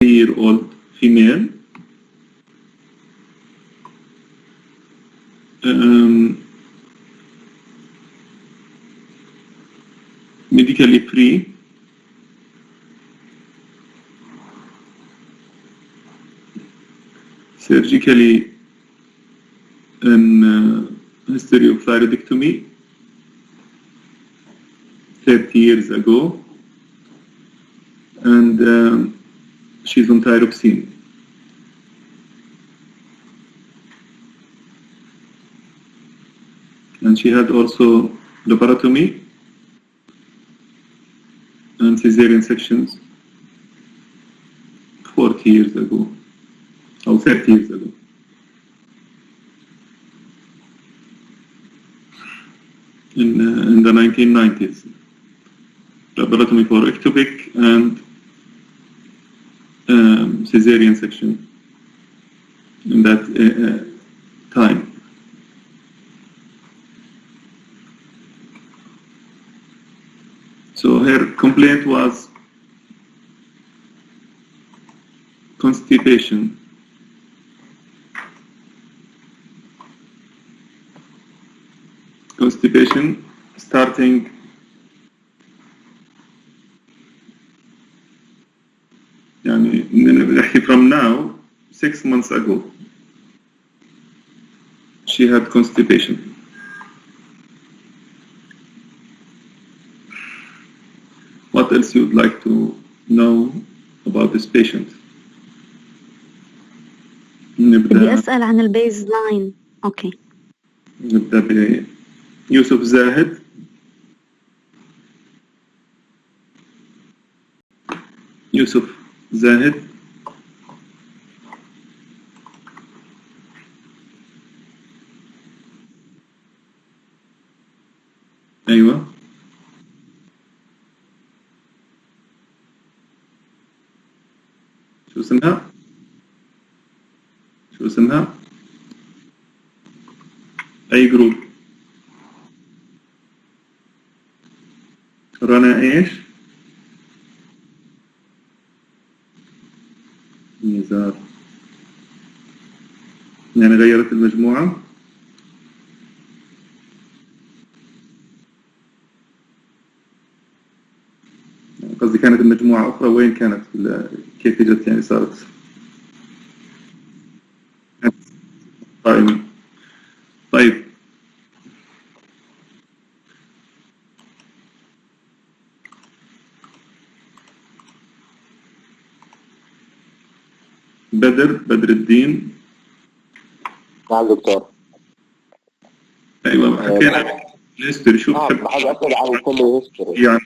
3-year-old female. Medically free. Surgically history of thyroidectomy 30 years ago, and she's on thyroxine. And she had also laparotomy and cesarean sections 40 years ago, or 30 years ago. In the 1990s. Laparotomy for ectopic and cesarean section in that time. So her complaint was constipation. Constipation starting from now 6 months ago she had constipation. What else you would like to know about this patient? بدي أسأل عن البيز لاين. أوكي. نبدأ بيوسف زاهد. يوسف زاهد. أيوة. شو اسمها؟ شو اسمها؟ أي جروب؟ رنا إيش؟ نزار. يعني غيرت المجموعة؟ قصدي كانت المجموعة أخرى، وين كانت؟ كيف جت يعني صارت قائمة؟ طيب بدر الدين. نعم دكتور. ايوه حكينا الهيستوري. شو بتحب؟ حابب اسال عن الفاميلي هيستوري. يعني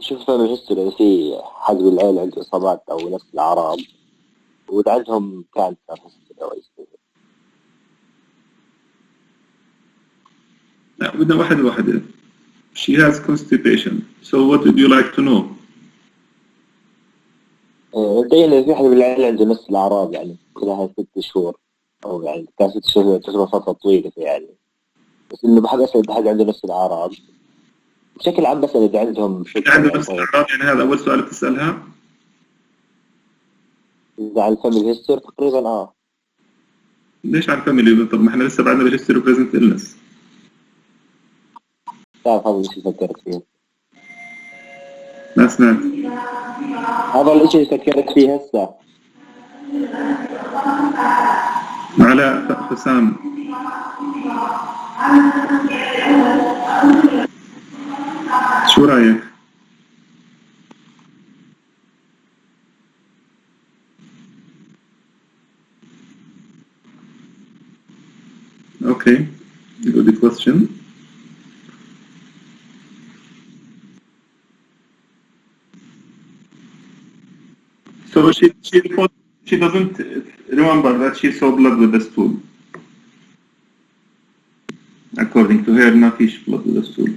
شوف الفاميلي هيستوري في حد بالعيلة عنده اصابات او نفس الاعراض واذا عندهم كانسر هيستوري او شيء. لا بدنا واحدة. She has constipation. So what would you like to know? مبدئيا في حد بالعيلة عنده نفس الاعراض يعني كلها 6 شهور او يعني كان 6 شهور تعتبر فترة طويلة يعني، بس انه بحب اسال اذا حد عنده نفس الاعراض بشكل عام، بس اذا عندهم عنده نفس الاعراض يعني هذا اول سؤال بتسالها؟ اذا على الفاميلي هيستوري تقريبا ليش على الفاميلي؟ طب ما احنا لسه بعدنا بالهيستوري بريزنت إلنس. تعرف هذا الشيء فكرت فيه. ما سمعت. هذا الشيء فكرت فيه هسه. علاء حسام. شو رايك؟ Okay, good question. So she doesn't remember that she saw blood with the stool. According to her, ما فيش blood with the stool.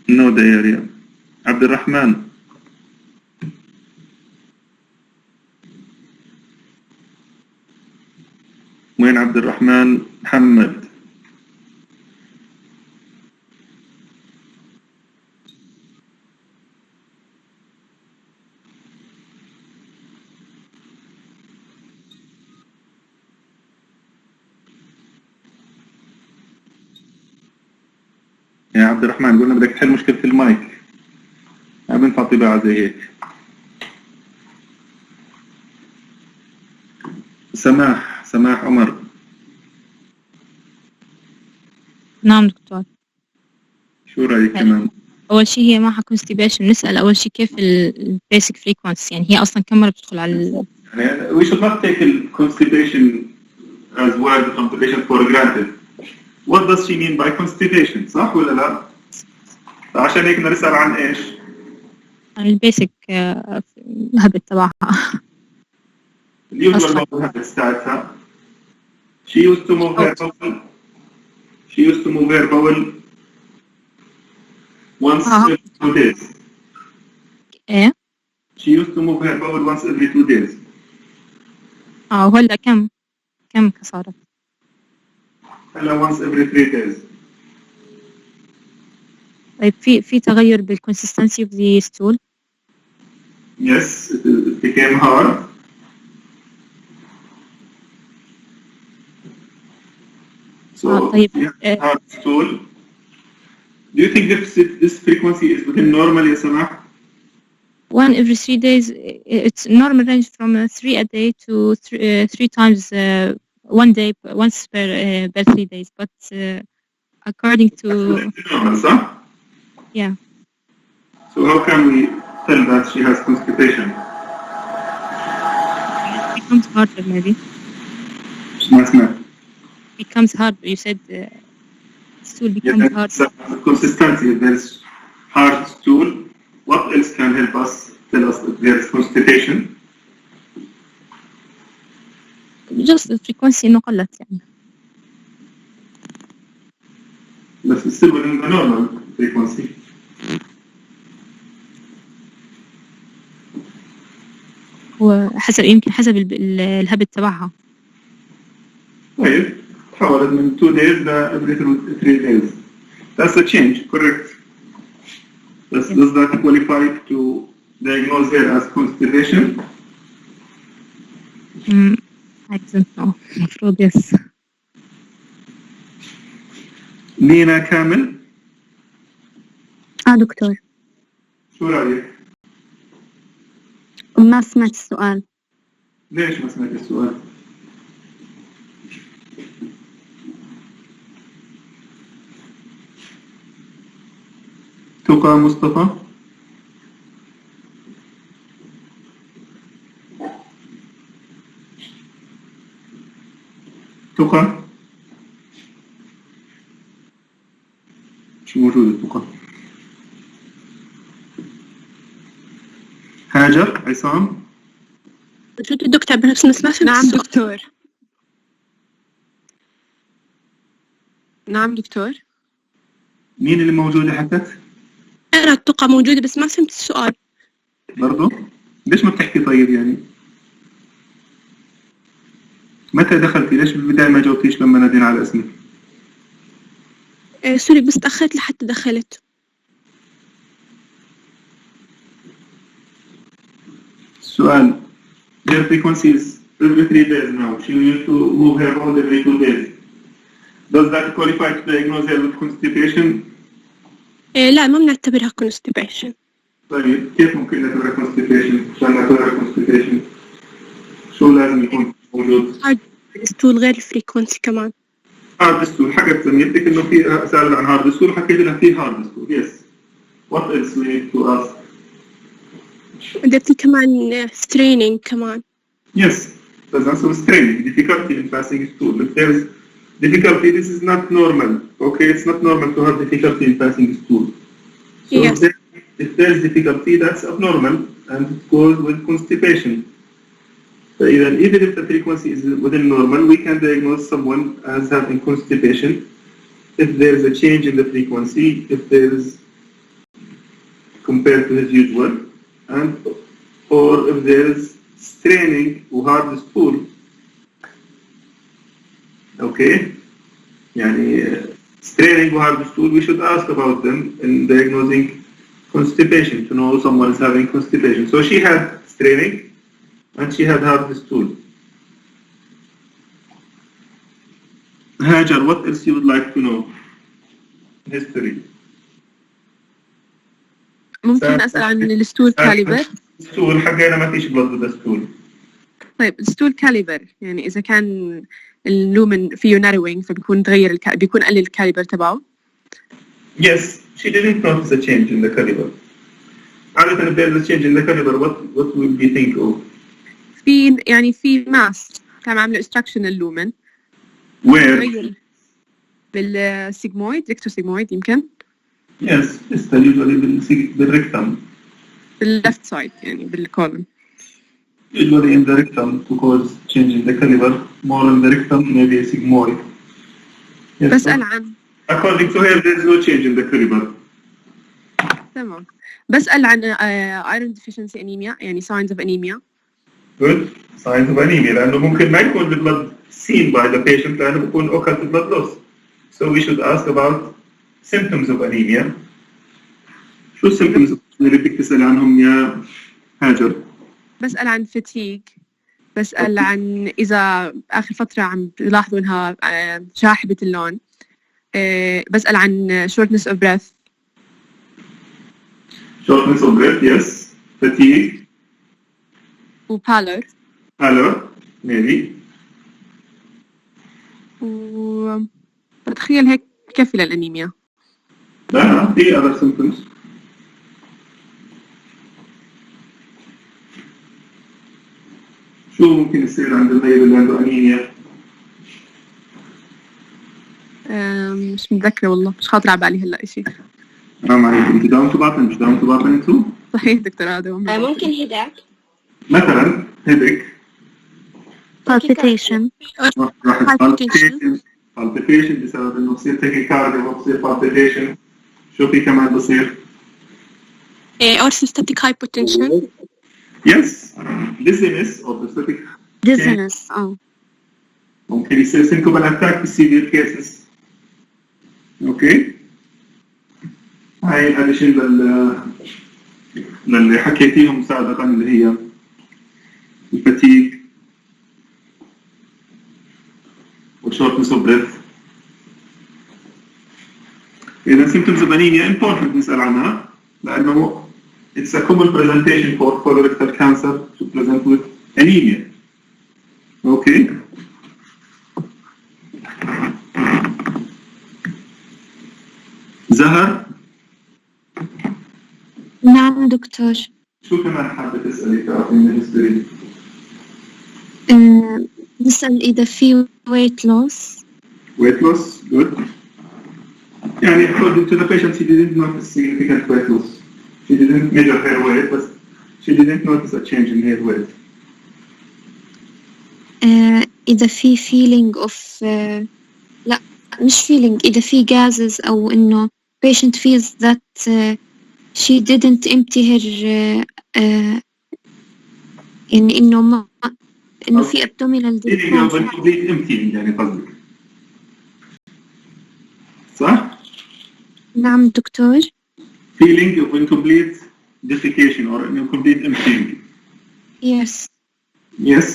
No diarrhea. عبد الرحمن. وين عبد الرحمن؟ محمد. يا عبد الرحمن قلنا بدك تحل مشكلة المايك، ما بنفع طباعة زي هيك. سماح عمر. نعم دكتور. شو رأيك كمان؟ أول شيء هي معها constipation، نسأل أول شيء كيف ال basic frequency، يعني هي أصلا كم مرة بتدخل على يعني we should not take constipation as word constipation for granted. What does she mean by constipation؟ صح ولا لا؟ عشان هيك بدنا نسأل عن إيش؟ عن ال basic habit تبعها. usual habits تاعتها. She used to move her bowel. She used to move her bowel once every 2 days. إيه؟ She used to move her bowel once every 2 days. وهلا كم صارت؟ هلا once every 3 days. طيب في تغير بال consistency of the stool؟ Yes, it became hard. So, طيب. hard stool. Do you think this frequency is within normal, ya Samah? 1 every 3 days. It's normal range from 3 a day to 3 times 1 day, once per 3 days. But according to normal, صح? Yeah. So how can we tell that she has constipation? It becomes harder, maybe. ما Becomes harder. You said stool becomes harder. Consistency. If there's hard stool, what else can help us tell us if there's constipation? Just the frequency إنه قلت يعني. But it's still within the normal frequency. هو يمكن حسب الهبت تبعها. طيب تحولت من 2 days ل every 3 days. That's a change, correct? Does that qualify to diagnose her as constipation? I don't know. المفروض yes. نينا كامل. دكتور. شو رأيك؟ ما سمعت السؤال. ليش ما سمعت السؤال؟ تقى مصطفى؟ تقى؟ مش موجودة تقى. هاجر عصام. موجود الدكتور بنفس ما فهمت. نعم دكتور. نعم دكتور. مين اللي موجودة حكت؟ أنا التقى موجودة بس ما فهمت السؤال. برضو؟ ليش ما بتحكي طيب يعني؟ متى دخلتي؟ ليش بالبداية ما جاوبتيش لما نادينا على اسمك؟ سوري بس تأخرت لحتى دخلت. السؤال their frequency is every 3 days now. She used to move her bowel every 2 days. Does that qualify to diagnose her with constipation? لا ما بنعتبرها constipation. طيب كيف ممكن نعتبرها constipation؟ عشان نعتبرها constipation شو لازم يكون موجود؟ hard stool غير الفريكونسي كمان. hard stool. حكت زميلتك إنه في سألت عن hard stool حكيت لها في hard stool. Yes. What else we need to ask? قلت لي كمان straining كمان. Yes. There's also straining, difficulty in passing stool. If there's difficulty, this is not normal. Okay, it's not normal to have difficulty in passing stool. So yes. if there's difficulty, that's abnormal and it goes with constipation. So even if the frequency is within normal, we can diagnose someone as having constipation if there is a change in the frequency, if there is compared to his usual, and or if there is straining or hard stool. Okay, يعني straining or hard stool, we should ask about them in diagnosing constipation to know someone is having constipation. So she had straining and she had hard stool. Hajar, what else you would like to know? History. ممكن أسأل عن الستول كاليبر؟ الستول حقنا ما فيش بلد ستول. طيب الستول كاليبر يعني إذا كان اللومن فيه ناروينج فبيكون بيكون قلل الكاليبر تبعه. Yes, she didn't notice a change in the caliber. عادة if there is a change in the caliber, what would we think of? في ماس كان عامله extraction اللومن. Where? بالسيجمويد ريكتوسيجمويد يمكن. Yes, it's usually بالrectum. باللفت سايد يعني بالكولن. Usually in the rectum to cause change in the caliber, more in the rectum, maybe a sigmoid. Yes, بسأل عن. According to her, there is no change in the caliber. تمام. بسأل عن iron deficiency anemia يعني signs of anemia. Good. Signs of anemia لأنه ممكن ما يكون the blood seen by the patient لأنه بيكون occult blood loss. So we should ask about symptoms of anemia. شو symptoms اللي بدك تسأل عنهم يا هاجر؟ بسأل عن fatigue. بسأل عن إذا آخر فترة عم تلاحظوا إنها شاحبة اللون. بسأل عن shortness of breath. Shortness of breath, yes. Fatigue. pallor. Pallor, maybe. بتخيل هيك كافي للأنيميا. لا في other symptoms. شو ممكن يصير عند المريض اللي عنده أنيميا؟ مش متذكرة والله، مش خاطر على بالي هلا شيء. حرام عليك، أنت داوم تباطن مش داوم تباطن أنتو؟ صحيح دكتور هذا ممكن هداك مثلا هيدك palpitation palpitation بسبب إنه بصير تاكيكارديا وبصير palpitation. شو في كمان بصير؟ orthostatic hypotension. Yes, dizziness or orthostatic dizziness. ممكن يصير syncopal attack في severe cases. اوكي هاي الاديشن للي حكيتيهم سابقا اللي هي الفتيج وshortness of breath. إذا symptoms of anemia important نسأل عنها لأنه it's a common presentation for colorectal cancer to present with anemia. Okay. زهر. نعم دكتور. شو كمان حابة تسألي تعرفي من الهيستوري؟ نسأل إذا في weight loss. Weight loss, good. يعني according to the patient she didn't notice significant weight loss. She didn't measure her weight, but she didn't notice a change in her weight. إذا في feeling of لا مش feeling، إذا في gases أو إنه patient feels that she didn't empty her يعني إنه في abdominal feeling of incomplete emptying يعني قصدك صح؟ نعم دكتور. Feeling of incomplete defecation or incomplete emptying. Yes. Yes.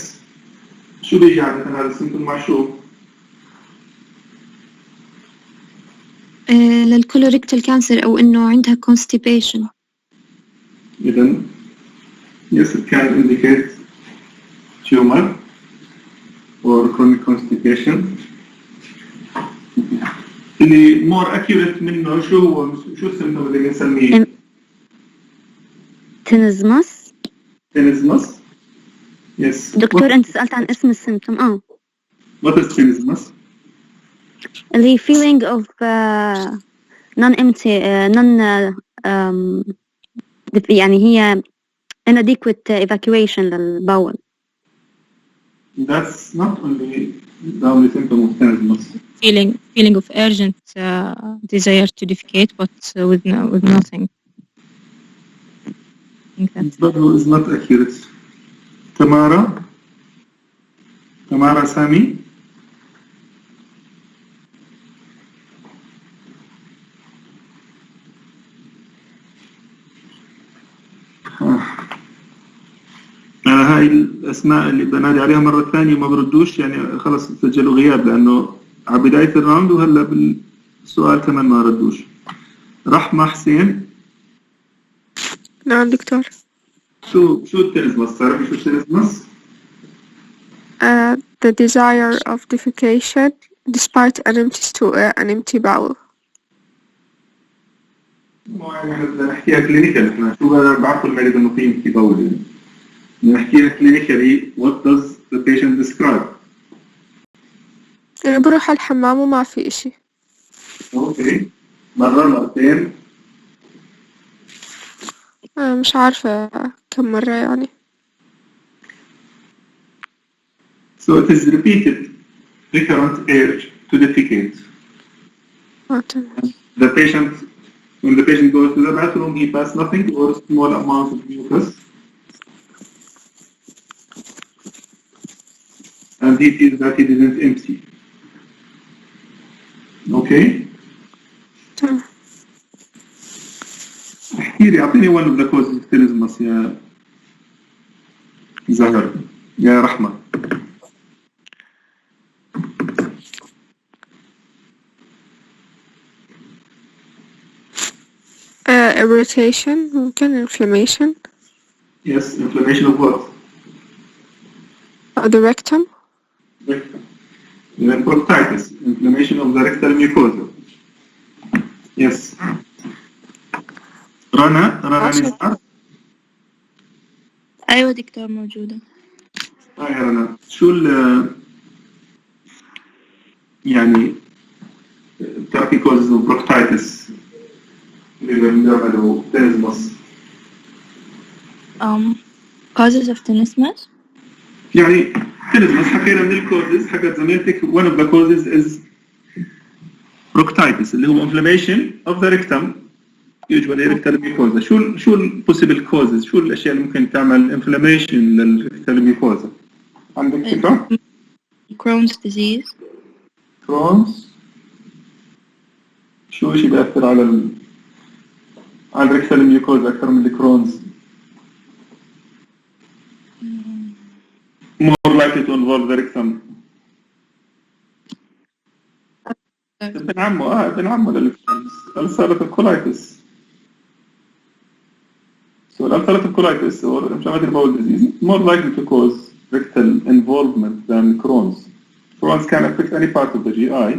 شو بيجي عادة هذا السيمبتوم مع شو؟ للكولوريكتال كانسر أو إنه عندها constipation. إذن yes it can indicate tumor or chronic constipation. اللي more accurate منه شو السيمبتوم اللي بنسميه؟ تنزمس. تنزمس. Yes. دكتور أنت سألت عن اسم السيمبتوم. What is tinnitus? اللي feeling of non-empty يعني هي inadequate evacuation للبول. That's not only the only symptom of tinnitus. Feeling of urgent desire to defecate, but with nothing. That is not accurate. Tamara Sami. هاي الأسماء اللي بنادي عليها مرة ثانية ما بردوش يعني خلص سجلوا غياب لأنه على بداية الراوند وهلا بالسؤال كمان ما ردوش. رحمة حسين. نعم دكتور. شو التيرزمس؟ تعرفي شو التيرزمس؟ The desire of defecation despite an empty bowel. يعني احنا بدنا نحكيها كلينيكال. احنا شو بعرفوا المريض انه في empty bowel يعني. بدنا نحكيها كلينيكالي. What does the patient describe؟ أنا بروح على الحمام وما في إشي. اوكي. مرة مرتين. مش عارفة كم مرة يعني. So it is repeated recurrent urge to defecate. تمام. When the patient goes to the bathroom, he passes nothing or a small amount of mucus, and he feels that he didn't empty. Okay? تمام. احكي لي، اعطيني one of the causes of tenesmus يا زهر يا رحمة. Irritation ممكن inflammation. Yes, inflammation of what? The rectum. Rectum. Then proctitis, inflammation of the rectal mucosa. Yes. رنا نزار. أيوة دكتور موجودة. يا رنا، شو يعني تعرفي causes of proctitis اللي بنعمله tenesmus؟ Causes of tenesmus. يعني tenesmus حكينا من الكوزز حكت زميلتك. one of the causes is proctitis اللي هو inflammation of the rectum usually rectal mucosa. شو ال possible causes؟ شو الأشياء اللي ممكن تعمل inflammation للrectal mucosa؟ عندك فكرة؟ Crohn's disease. Crohn's. شو شيء بيأثر على الrectal mucosa أكثر من الكرونز؟ more likely to involve the rectum. ابن عمه للكرونز. ulcerative colitis. So ulcerative colitis or inflammatory bowel disease is more likely to cause rectal involvement than Crohn's. Crohn's can affect any part of the GI,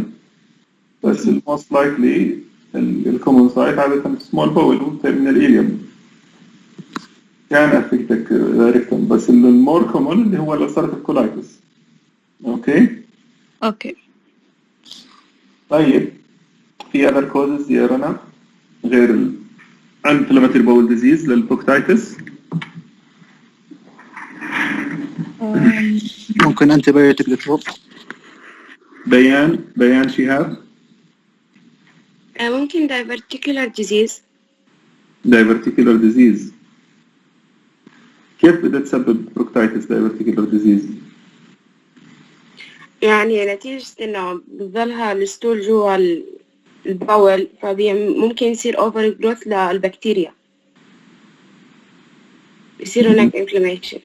but most likely the common site عادة small bowel من الإليوم can affect the rectum, بس more common اللي هو ulcerative colitis. Okay. طيب في other causes يا رنا غير inflammatory bowel disease للبروكتايتس؟ ممكن antibiotic دكتور. بيان شهاب. ممكن diverticular disease. diverticular disease كيف بدها تسبب بروكتايتس diverticular disease؟ يعني نتيجة إنه بظلها الستول جوا البول فممكن يصير over growth للبكتيريا، يصير هناك inflammation.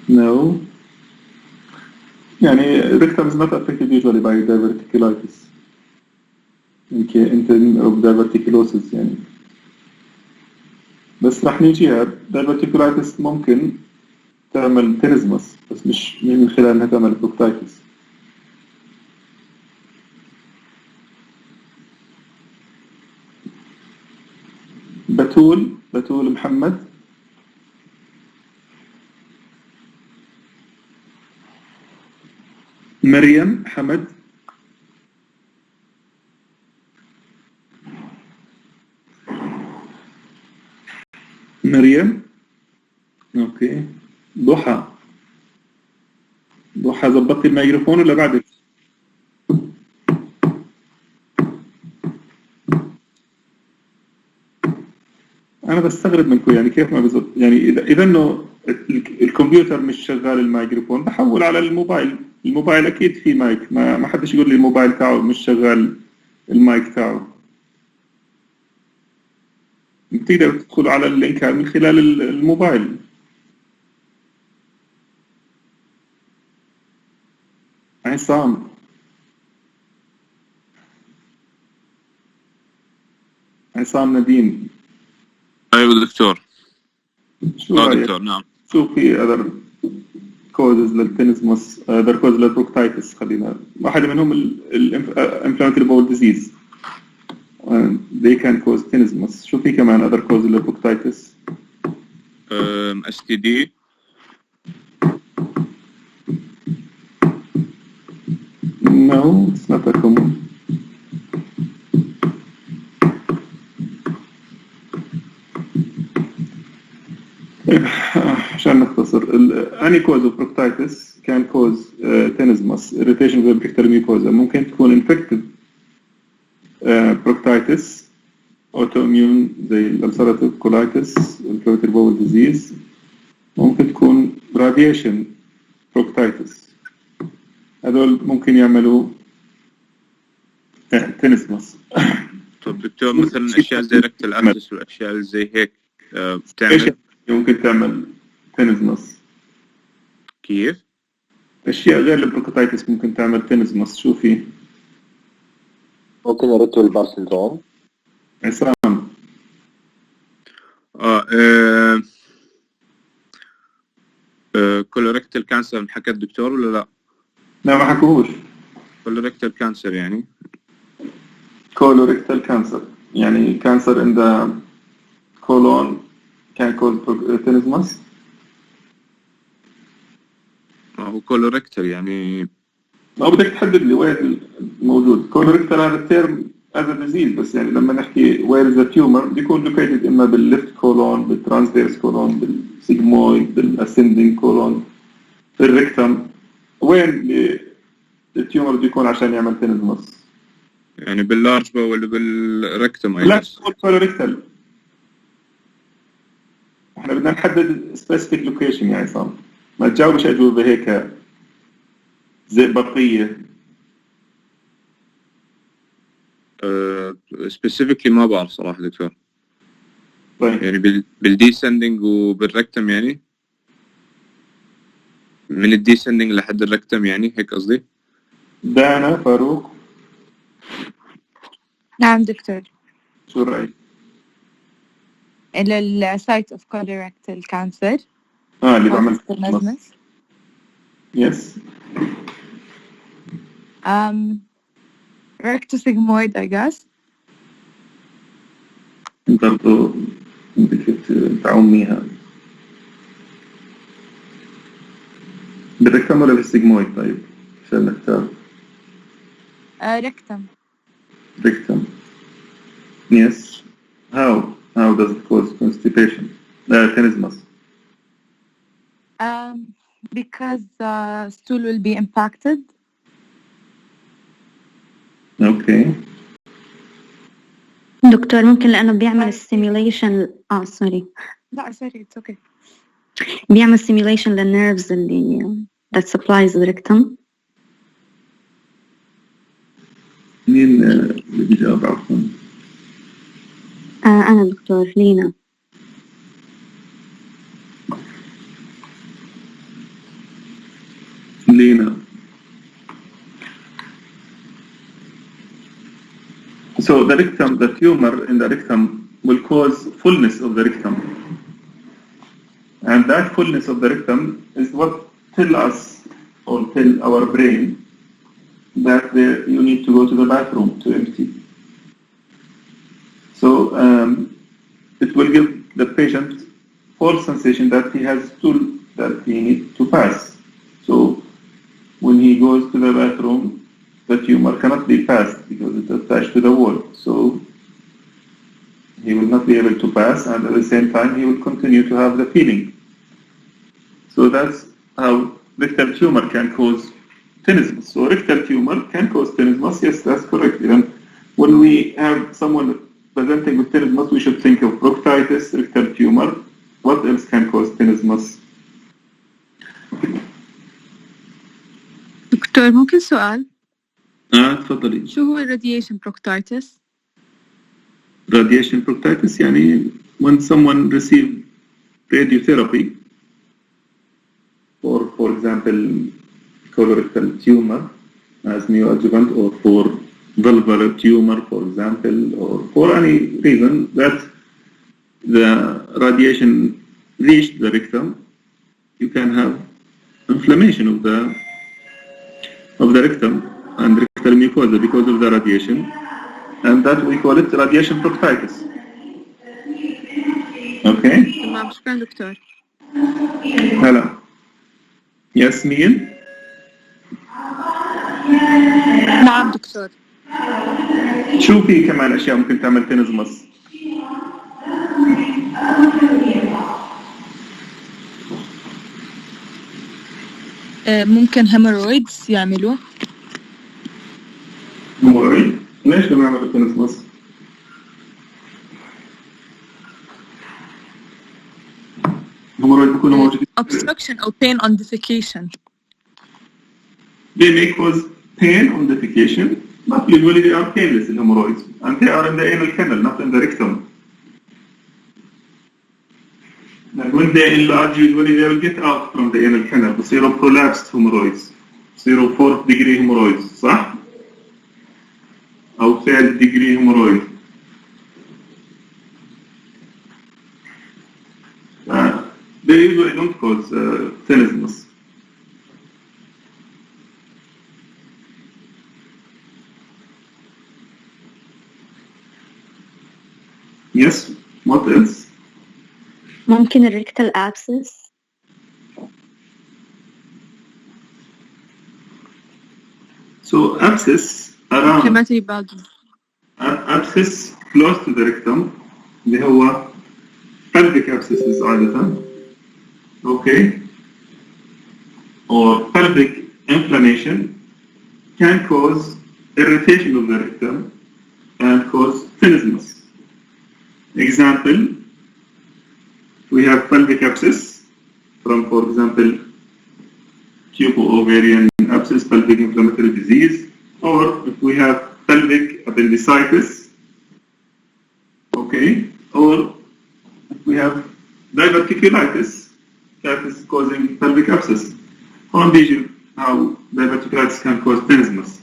No. يعني rectum is not affected usually by diverticulitis. يمكن of diverticulosis يعني. بس راح نيجيها diverticulitis ممكن تعمل tenesmus بس مش من خلال انها تعمل بروكتايتس. بتول محمد. مريم حمد. مريم. اوكي. ضحى ضبطتي الميكروفون ولا بعدك؟ انا بستغرب منكم يعني كيف ما بزبط يعني اذا انه الكمبيوتر مش شغال الميكروفون بحول على الموبايل اكيد في مايك. ما حدش يقول لي الموبايل تاعه مش شغال المايك تاعه. تقدر تدخل على اللينك من خلال الموبايل. عصام نديم، ايوه دكتور. شو رأيك؟ دكتور نعم. شو في other causes للتنزمس other causes للبروكتايتس؟ خلينا واحدة منهم inflammatory bowel disease they can cause tinnitus. شو في كمان other causes للبروكتايتس؟ STD. No, it's not that common. عشان نختصر any cause of proctitis can cause tenesmus irritation of the bacterial mucosa. ممكن تكون infective proctitis autoimmune زي ulcerative colitis inflammatory bowel disease. ممكن تكون radiation proctitis. هذول ممكن يعملوا tenesmus. طب دكتور مثلا اشياء زي ركتال ابسس والاشياء اللي زي هيك بتعمل ممكن تعمل تنزمس. كيف؟ أشياء غير البروكوتايتس ممكن تعمل تنزمس. شو في؟ ممكن الريتول بار سندروم. عصام. كولوريكتال كانسر حكى الدكتور ولا لا؟ لا ما حكوهوش. كولوريكتال كانسر يعني colorectal cancer يعني cancer in the colon can cause tenesmus. هو كولوريكتال يعني ما بدك تحدد لي وين موجود. colorectal هذا الترم هذا disease بس يعني لما نحكي where is the tumor بيكون located إما بالليفت colon بالترانسفيرس colon بالسيجمويد بالascending colon بالريكتم. وين التيومر بيكون عشان يعمل tenesmus؟ يعني باللارج ولا بالركتم؟ لا كولوريكتال. احنا بدنا نحدد سبيسيفيك لوكيشن يا عصام، ما تجاوبش اجوبه هيك زئبقيه. سبيسيفيكلي ما بعرف صراحه دكتور. طيب يعني بالديسندنج وبالركتم يعني من الديسندنج لحد الركتم يعني هيك قصدي. دانا فاروق. نعم دكتور. شو رأيك؟ إلى السايت of colorectal cancer. اللي بعمل tenesmus. Yes. Rectosigmoid I guess. برضو بدك تعوميها بالركتم ولا بالسيجمويد؟ طيب عشان نختار. rectum. Rectum. Yes. How does it cause constipation? Tenesmus. Because stool will be impacted. Okay. دكتور ممكن لأنه بيعمل stimulation sorry. لا sorry it's okay. بيعمل stimulation للnerves اللي that supplies the rectum. مين اللي بيجاوب عفوا؟ أنا دكتور لينا. Lena. So the rectum, the tumor in the rectum will cause fullness of the rectum. And that fullness of the rectum is what tell us or tell our brain that you need to go to the bathroom to empty. So it will give the patient false sensation that he has stool that he needs to pass. So when he goes to the bathroom, the tumor cannot be passed because it's attached to the wall. So he will not be able to pass, and at the same time he will continue to have the feeling. So that's how rectal tumor can cause tenesmus. So rectal tumor can cause tenesmus. Yes, that's correct. And when we have someone presenting with tenesmus, we should think of proctitis, rectal tumor. What else can cause tenesmus? دكتور ممكن سؤال؟ تفضلي. شو هو radiation proctitis؟ Radiation proctitis يعني when someone receive radiotherapy for example colorectal tumor as neoadjuvant or for vulvar tumor, for example, or for any reason that the radiation reached the rectum, you can have inflammation of the rectum and rectal mucosa because of the radiation, and that we call it radiation proctitis. Okay. تمام شكرا دكتور. هلا. ياسمين. نعم دكتور. شو في كمان أشياء ممكن تعمل تنزمس؟ ممكن هيمورويدز يعملوا. هيمورويد؟ ليش لما يعملوا تنزمس؟ هيمورويد بيكونوا موجودين. Obstruction or pain on defecation. They may cause pain on defecation, but usually they are painless in hemorrhoids, and they are in the anal canal, not in the rectum. And when they enlarge, usually they will get out from the anal canal. بصيروا prolapsed hemorrhoids. بصيروا 4th degree hemorrhoids, صح؟ أو 3rd degree hemorrhoid. They usually don't cause tenesmus. Yes, what else? ممكن الريكتال abscess. So abscess around inflammatory bowel. abscess close to the rectum اللي هو pelvic abscesses عادة. Okay. Or pelvic inflammation can cause irritation of the rectum and cause tenesmus. Example, we have pelvic abscess from, for example, tubo-ovarian abscess, pelvic inflammatory disease, or if we have pelvic appendicitis, okay, or if we have diverticulitis that is causing pelvic abscess. On these, how diverticulitis can cause tenesmus.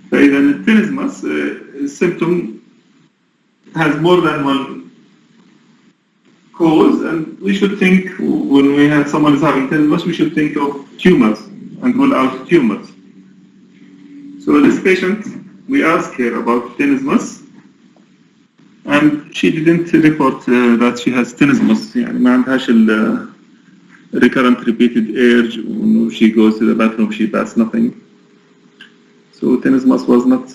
So then tenesmus symptom has more than one cause, and we should think when we have someone is having tenesmus, we should think of tumors and rule out tumors. So this patient, we asked her about tenesmus, and she didn't report that she has tenesmus. يعني ما عندهاش recurrent repeated urge. When she goes to the bathroom, she does nothing. So tenesmus was not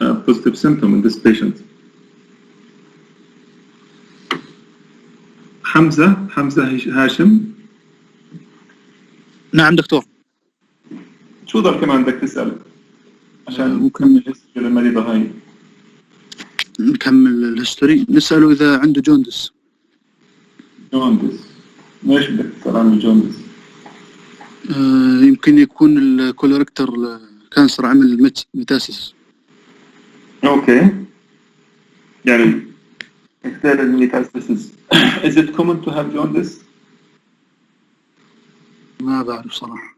a positive symptom in this patient. حمزة هاشم. نعم دكتور. شو ضل كمان بدك تسأل عشان ممكن المريضة هاي؟ نكمل الهستوري، نسأله إذا عنده جوندس. جوندس، ليش بدك تسأل عن الجوندس؟ يمكن يكون الكولوريكتر كانسر عمل ميتاسيس. أوكي. يعني if there is metastasis, is it common to have jaundice? ما بعرف صراحة.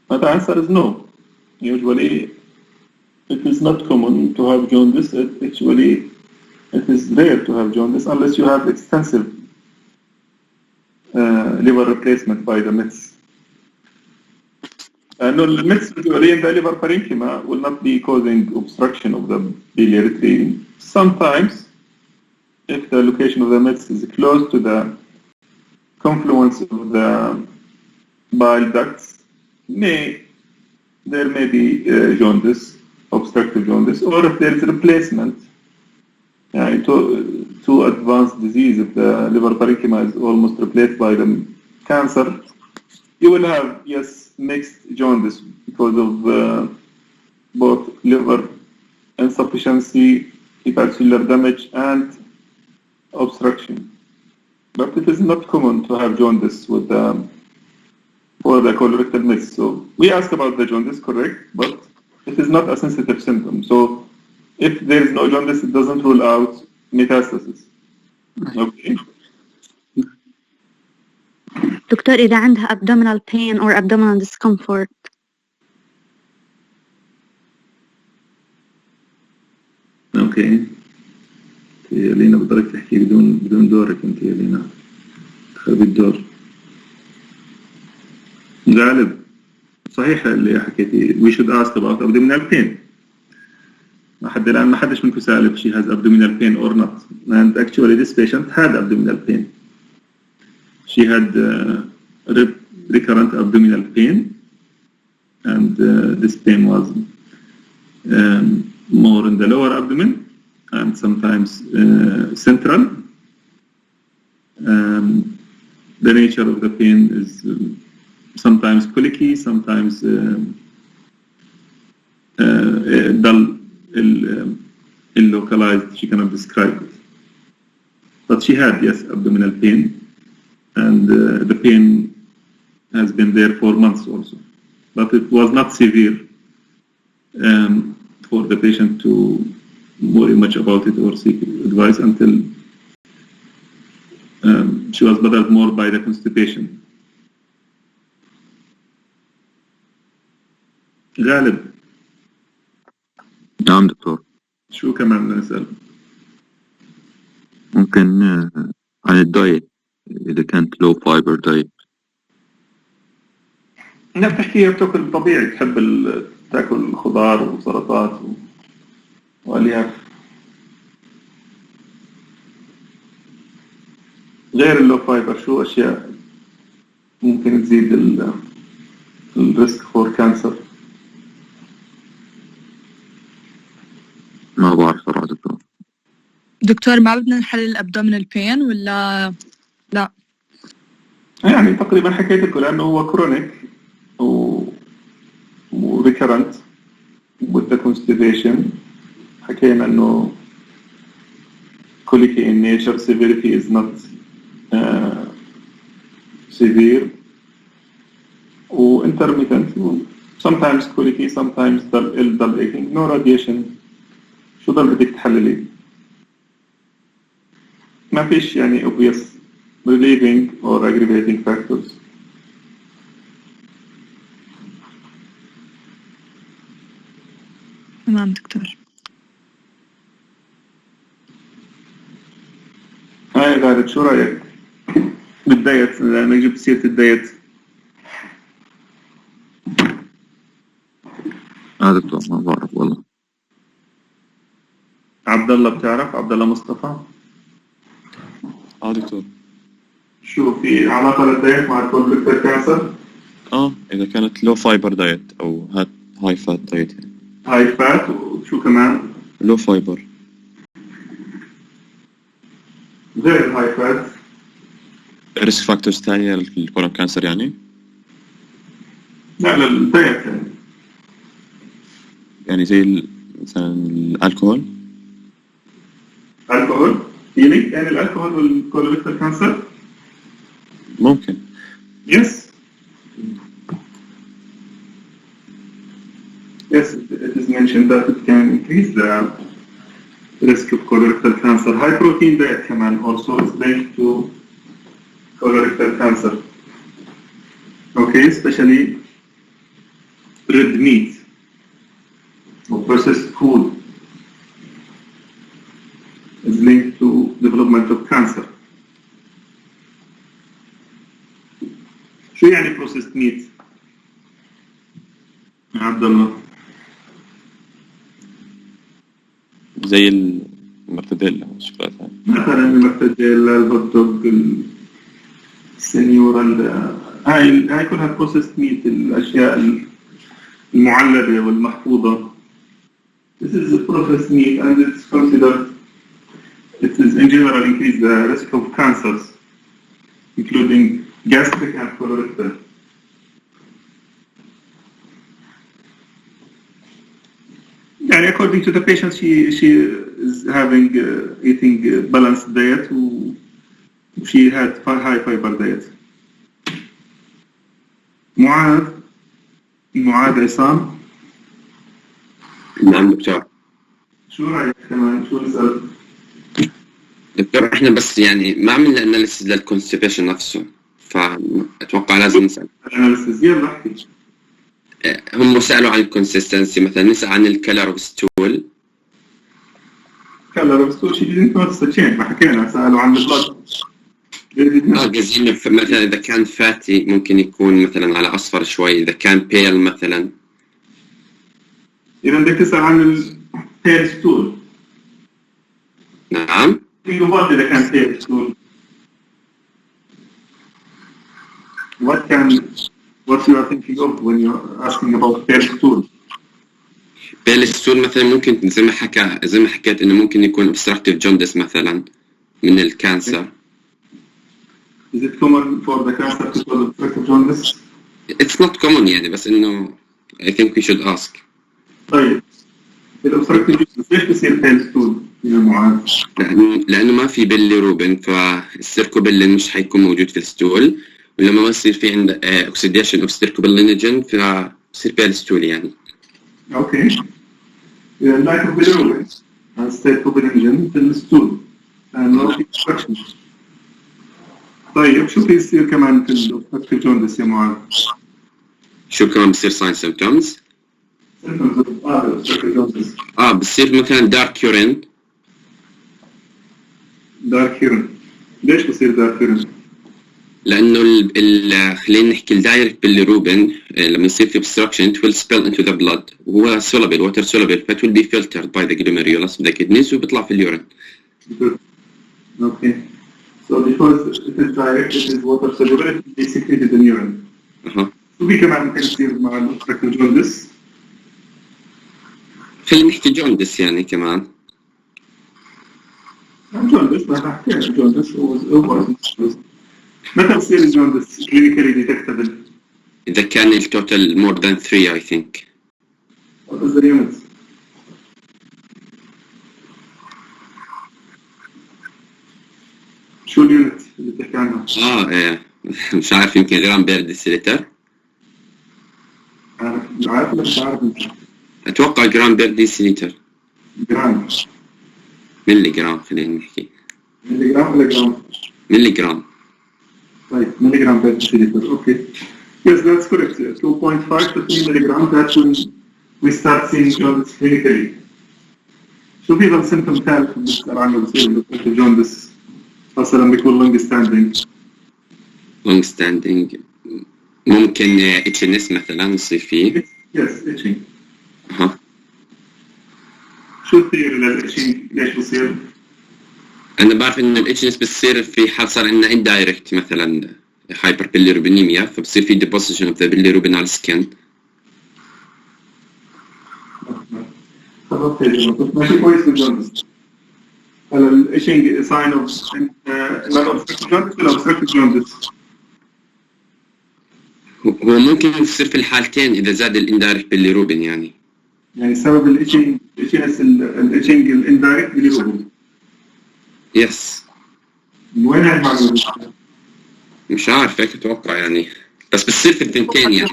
But the answer is no. Usually, it is not common to have jaundice. It is rare to have jaundice unless you have extensive liver replacement by the MITs. No, the MITs usually in the liver parenchyma will not be causing obstruction of the biliary tree. Sometimes, if the location of the MITs is close to the confluence of the bile ducts, there may be jaundice, obstructive jaundice, or if there is replacement, to advanced disease, if the liver parenchyma is almost replaced by the cancer, you will have, yes, mixed jaundice because of both liver insufficiency, hepatocellular damage, and obstruction. But it is not common to have jaundice with for the colorectal mets. So we asked about the jaundice, correct, but it is not a sensitive symptom. So if there is no jaundice, it doesn't rule out metastasis. Okay. دكتور إذا عندها abdominal pain or abdominal discomfort. اوكي يا لينا بضلك تحكي بدون دورك انت يا لينا تخربي الدور. غالب صحيح اللي حكيتي we should ask about abdominal pain. لحد الآن ما حدش منكم سأل if she has abdominal pain or not, and actually this patient had abdominal pain. She had recurrent abdominal pain, and this pain was more in the lower abdomen and sometimes central. The nature of the pain is sometimes colicky, sometimes dull, ill-localized. She cannot describe it. But she had, yes, abdominal pain, and the pain has been there for months also. But it was not severe for the patient to worry much about it or seek advice until she was bothered more by the constipation. غالب. نعم دكتور. شو كمان نسأل؟ ممكن عن الدايت إذا كانت low fiber diet. نعم تحكيها بتاكل طبيعي، تحب تاكل خضار وسلطات والياف. غير اللو فايبر شو أشياء ممكن تزيد الريسك فور كانسر؟ ما بعرف صراحة دكتور ما بدنا نحلل الابدومينال بين ولا لا؟ يعني تقريبا حكيت لكم لأنه هو كرونيك وريكرنت with the constipation. حكينا إنه colicky in nature, severity is not severe intermittent, sometimes colicky, sometimes dull aching, no radiation. شو ضل بدك تحللي؟ ما فيش يعني obvious relieving or aggravating factors. تمام دكتور. هاي غالب شو رأيك بالدايت لأنك جبت سيرة الدايت؟ دكتور ما بعرف والله. عبد الله بتعرف؟ عبد الله مصطفى؟ دكتور. شو في علاقة للدايت مع الكوليكتر كانسر؟ إذا كانت low fiber diet أو high fat diet. high fat وشو كمان؟ low fiber. غير الهاي فات. risk factors ثانية للكولون كانسر يعني؟ لا للدايت يعني زي مثلا الكحول. الكحول يعني الكحول والكوليكتر كانسر ممكن. Yes, it is mentioned that it can increase the risk of colorectal cancer. High protein diet كمان also is linked to colorectal cancer. Okay, especially red meat or processed food is linked to development of cancer. شو يعني processed meat؟ عبد الله. زي المرتديلا والشوكولاتة. مثلا المرتديلا، الهوت دوغ، السنيورا، هاي كلها processed meat، الأشياء المعلبة والمحفوظة. This is a processed meat and it's considered, it is in general increase the risk of cancers including gastric and colorectal. يعني according to the patient she is having eating balanced diet she had high fiber diet. معاذ عصام. نعم دكتور. شو رأيك كمان؟ شو نسأل؟ دكتور احنا بس يعني ما عملنا اناليسيس للكونستيبيشن نفسه، فأتوقع لازم نسأل. اناليسيس يلا احكي. هم سألوا عن الكونسيستنسي، مثلا نسأل عن الكلر والستول. color of stool she didn't notice the change. ما حكينا سألوا عن البلد. قصدي مثلا إذا كان فاتي ممكن يكون مثلا على أصفر شوي، إذا كان pale مثلا. إذا بدك تسأل عن ال pale stool. نعم. إذا كان pale stool. What you are thinking of when you're asking about pale stool? pale stool مثلا ممكن زي ما حكيت إنه ممكن يكون obstructive jaundice مثلا من الكانسر. Is it common for the cancer to cause obstructive jaundice? It's not common يعني، بس إنه I think we should ask. طيب الobstructive jaundice ليش بصير pale stool يا معاذ؟ لأنه ما في بيليروبين، فالسيركوبيلين مش حيكون موجود في الستول، ولما ما يصير في عند oxidation of stercobilinogen فيصير pale stool يعني. Okay. Lack of bilirubin and stercobilinogen في الستول and no obstruction. طيب شو بيصير كمان في الobstructive jaundice يا معاذ؟ شو كمان بصير signs symptoms؟ symptoms of obstructive jaundice. بصير مثلا dark urine. dark urine. ليش بصير dark urine؟ لأنه خلينا نحكي الدايركت بالروبين لما يصير في obstruction it will spill into the blood وهو soluble water soluble فit will be filtered by the glomerulus of the kidneys وبيطلع في اليورين. Okay. So because it is direct, it is water soluble, it will be secreted in urine. شو في كمان ممكن يصير مع الobstructive jaundice؟ خلينا نحكي جوندس يعني كمان. jaundice ما حكينا jaundice هو متى بصير الجوندس clinically detectable؟ إذا كان التوتال more than 3 I think. What is the units؟ شو اليونت اللي بتحكي عنها؟ مش عارف، يمكن جرام بير ديسيلتر. عارف ولا مش عارف انت؟ أتوقع جرام بير ديسيلتر. جرام. ملي جرام خلينا نحكي. ملي جرام ولا جرام؟ ملي جرام. طيب ملي جرام بير ديسيلتر. Okay. Yes, that's correct. 2.5 to 3 milligram. That's when we start seeing jaundice clinically. شو في غير symptom ثالث بنسأل عنه بصير الجوندس؟ مثلا بيكون long standing. long standing ممكن itchiness مثلا يصير فيه. Yes, itching. شو الثيوري للitching ليش بصير؟ أنا بعرف إن الitchiness بتصير في حال صار عندنا indirect مثلا hyperbilirubinemia فبصير في deposition of the bilirubin على السكن. ماشي كويس بالجوندس. هلا الitching sign of non-obstructive jaundice ولا obstructive jaundice؟ هو ممكن يصير في الحالتين إذا زاد الindirect bilirubin يعني. يعني سبب الitching الindirect bilirubin. Yes. من وين هاي المعلومة؟ مش عارف هيك أتوقع يعني، بس بتصير في الثنتين يعني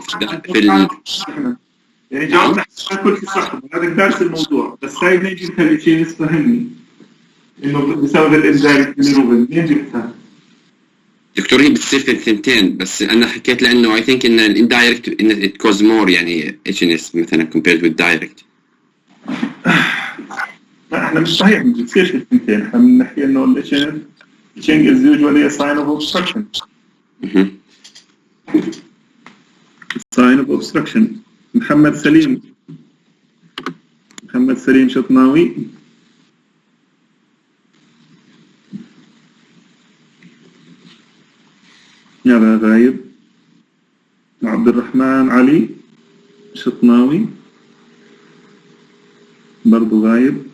يعني جاوبنا كل شيء صح، هذا دارس الموضوع، بس هاي منين جبتها الitching فهمني إنه بسبب الindirect bilirubin منين جبتها؟ دكتور هي بتصير في الثنتين، بس أنا حكيت لأنه I think إن الindirect إن it cause more يعني itchiness مثلا compared with direct. لا احنا مش صحيح ما بتصيرش في الثنتين، احنا بنحكي إنه itching is usually a sign of obstruction. sign of obstruction. محمد سليم شطناوي. يلا غايب. عبد الرحمن علي شطناوي برضو غايب.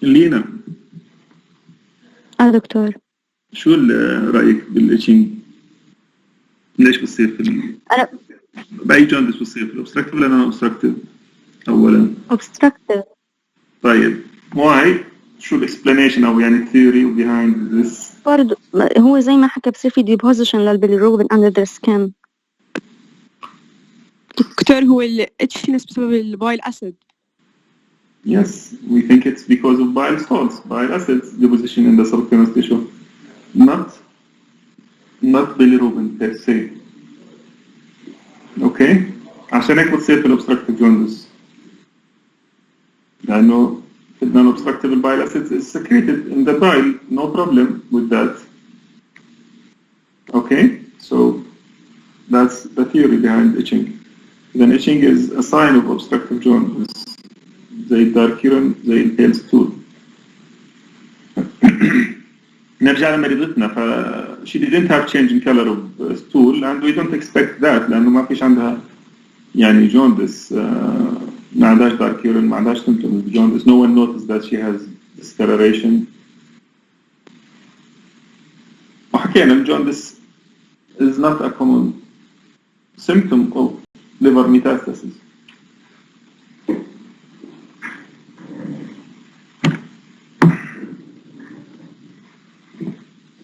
لينا. دكتور. شو رأيك بالإتشينج؟ ليش بصير في أنا بأي جوندس بصير في الأوبستراكتيف ولا نون أوبستراكتيف؟ أولاً. أوبستراكتيف. طيب why؟ شو الإكسبلانيشن أو يعني الثيوري behind this؟ برضو هو زي ما حكى بصير في deposition للبيليروبين under the skin. دكتور هو الاتشنس بسبب البايل أسيد. Yes, we think it's because of bile salts, bile acids deposition in the subcutaneous tissue. not bilirubin per se. اوكي عشان هيك بتصير في الاوبستراكتيف جوندس لانه the non-obstructive bile acids is secreted in the bile, no problem with that. Okay, so that's the theory behind itching. Then itching is a sign of obstructive jaundice. زي dark urine, زي pale stool. نرجع لمريضتنا she didn't have change in color of stool and we don't expect that لأنه ما فيش عندها يعني jaundice ما عندهاش dark urine ما عندهاش symptoms of jaundice. No one noticed that she has discoloration. وحكينا jaundice is not a common symptom of liver metastasis.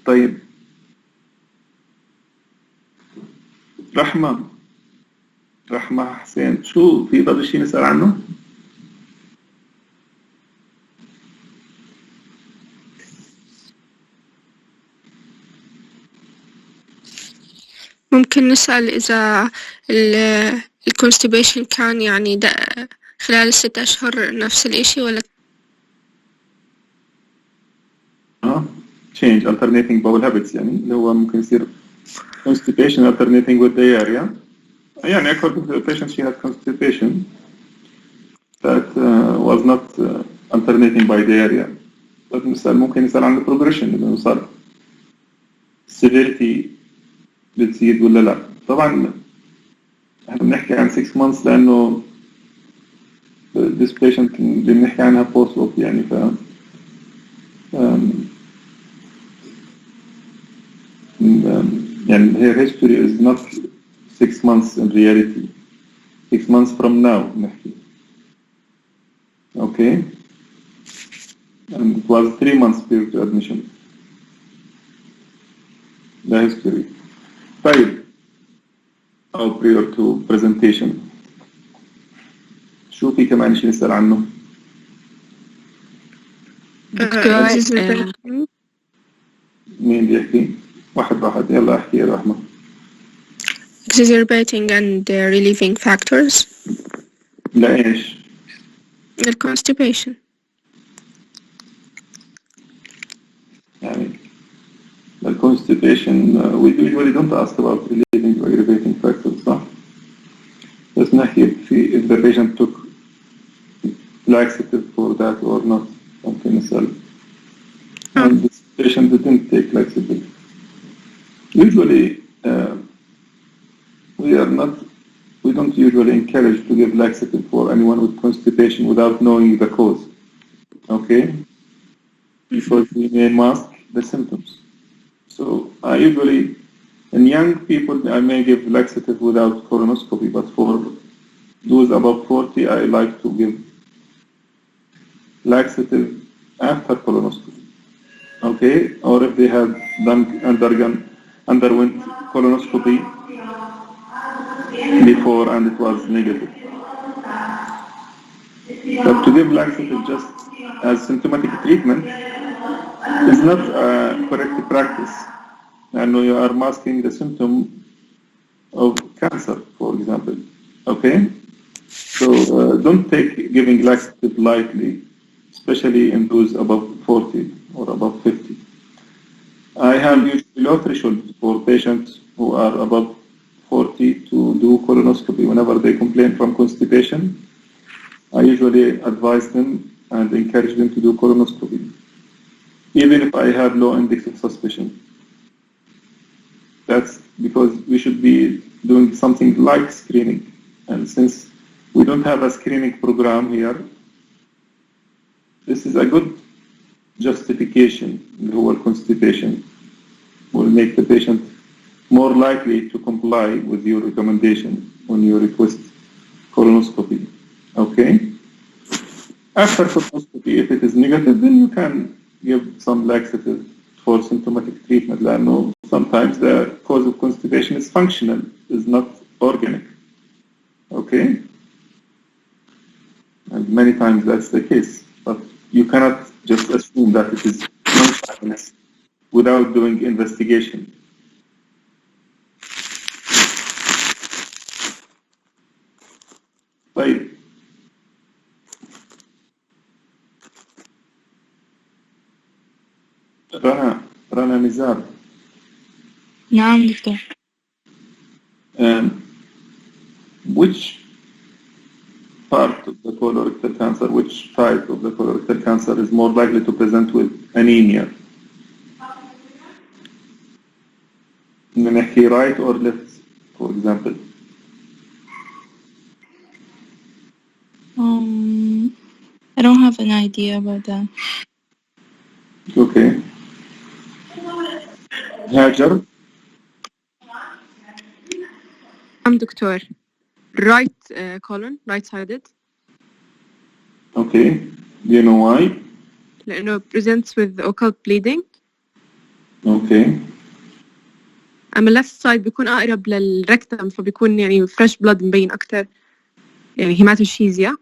طيب رحمة حسين شو في ضل شيء نسأل عنه؟ ممكن نسأل إذا الكونستيبيشن كان يعني خلال ال6 أشهر نفس الإشي ولا change alternating bowel habits يعني اللي هو ممكن يصير constipation alternating with diarrhea. يعني according to the patient she had constipation that was not alternating by diarrhea. but ممكن نسأل عن progression إنه صار severity بتزيد ولا لا. طبعا احنا بنحكي عن 6 months لأنه this patient اللي بنحكي عنها post op يعني ف يعني her history is not 6 months in reality. 6 months from now نحكي. Okay, and it was 3 months prior to admission. The history. طيب أو prior to presentation. شو في كمان شيء نسأل عنه؟ مين بيحكي؟ واحد يلا احكي يا رحمة. exacerbating and relieving factors. لا إيش؟ constipation. يعني the constipation we usually don't ask about relieving or aggravating factors صح؟ بس نحكي في if the patient took laxative for that or not ممكن نسأل. And this patient didn't take laxative. Usually we don't usually encourage to give laxative for anyone with constipation without knowing the cause. Okay? Because we may mask the symptoms. So I usually, in young people, I may give laxative without colonoscopy, but for those above 40, I like to give laxative after colonoscopy. Okay? Or if they have underwent colonoscopy before and it was negative. But to give laxative just as symptomatic treatment is not a correct practice. And you are masking the symptom of cancer, for example. Okay? So don't take giving laxative lightly, especially in those above 40 or above 50. I have usually low threshold for patients who are above 40 to do colonoscopy. Whenever they complain from constipation, I usually advise them and encourage them to do colonoscopy, even if I have low index of suspicion. That's because we should be doing something like screening. And since we don't have a screening program here, this is a good justification. The whole constipation will make the patient more likely to comply with your recommendation when you request colonoscopy. Okay? After colonoscopy, if it is negative, then you can give some laxative for symptomatic treatment. لأنه sometimes the cause of constipation is functional, is not organic. Okay? And many times that's the case. But you cannot just assume that it is non-functional without doing investigation. طيب رنا نزار. نعم دكتور. Which part of the colorectal cancer, which type of the colorectal cancer is more likely to present with anemia? نحكي right or left, for example. I don't have an idea about that. Okay. هاجر. دكتور right colon right sided. Okay. Do you know why? لأنه presents with occult bleeding. Okay. أما left side بيكون أقرب للركتم فبيكون يعني fresh blood مبين أكتر يعني هيماتوشيزيا.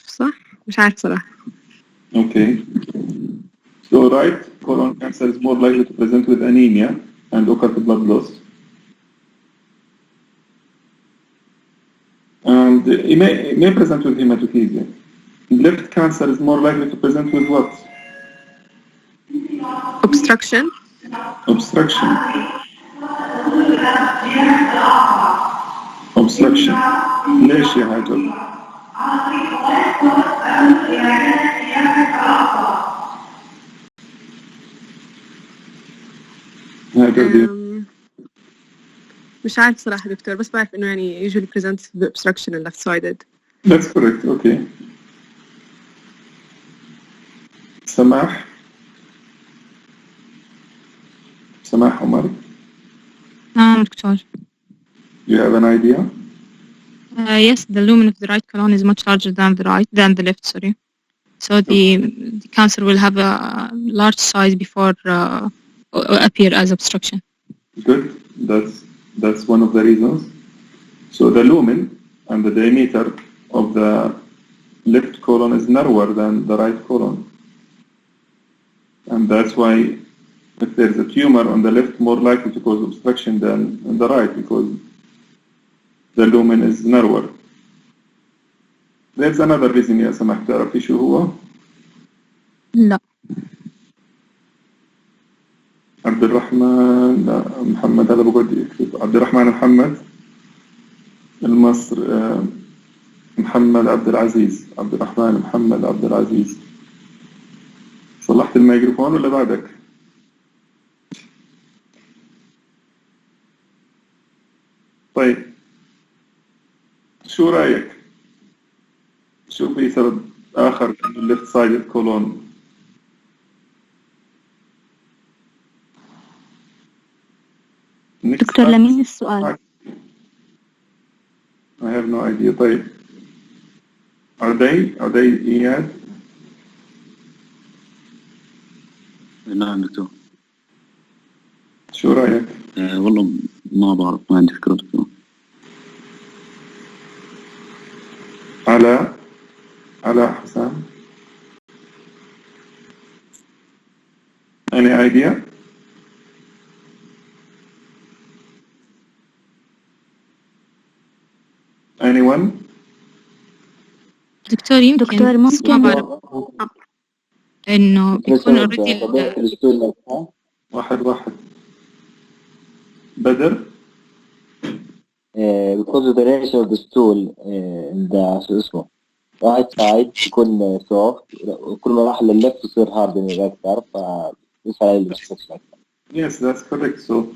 صح؟ مش عارف صراحة. Okay. So right colon cancer is more likely to present with anemia and occult blood loss. And it may present with hematochezia. Left cancer is more likely to present with what? Obstruction. Obstruction. Obstruction. ليش يا هاجر؟ مش عارف صراحة دكتور بس بعرف إنه يعني usually presents the obstruction and left sided. That's correct. Okay. سماح عمر. نعم دكتور. You have an idea? Yes, the lumen of the right colon is much larger than the left. Sorry. So the cancer will have a large size before appear as obstruction. Good. That's one of the reasons. So the lumen and the diameter of the left colon is narrower than the right colon. And that's why if there's a tumor on the left, more likely to cause obstruction than on the right because the lumen is narrower. There's another reason يا سماح تعرفي شو هو؟ لا. عبد الرحمن محمد هذا بقول يكتب عبد الرحمن محمد المصر محمد عبد العزيز عبد الرحمن محمد عبد العزيز. صلحت الميكروفون ولا بعدك؟ طيب شو رأيك؟ شو في سبب آخر إنه left sided colon؟ دكتور لمين السؤال؟ I have no idea. طيب عدي إياد. نعم دكتور. شو رأيك؟ والله ما بعرف ما عندي فكرة دكتور. علاء حسام. Any idea? Anyone? دكتور يمكن ممكن ما بعرف إنه بيكون already واحد بدر. because of the nature of the stool ده شو اسمه right side يكون soft وكل ما راح لللفت يصير hard أكثر فيصير عليه الobstruction أكثر. Yes, that's correct. So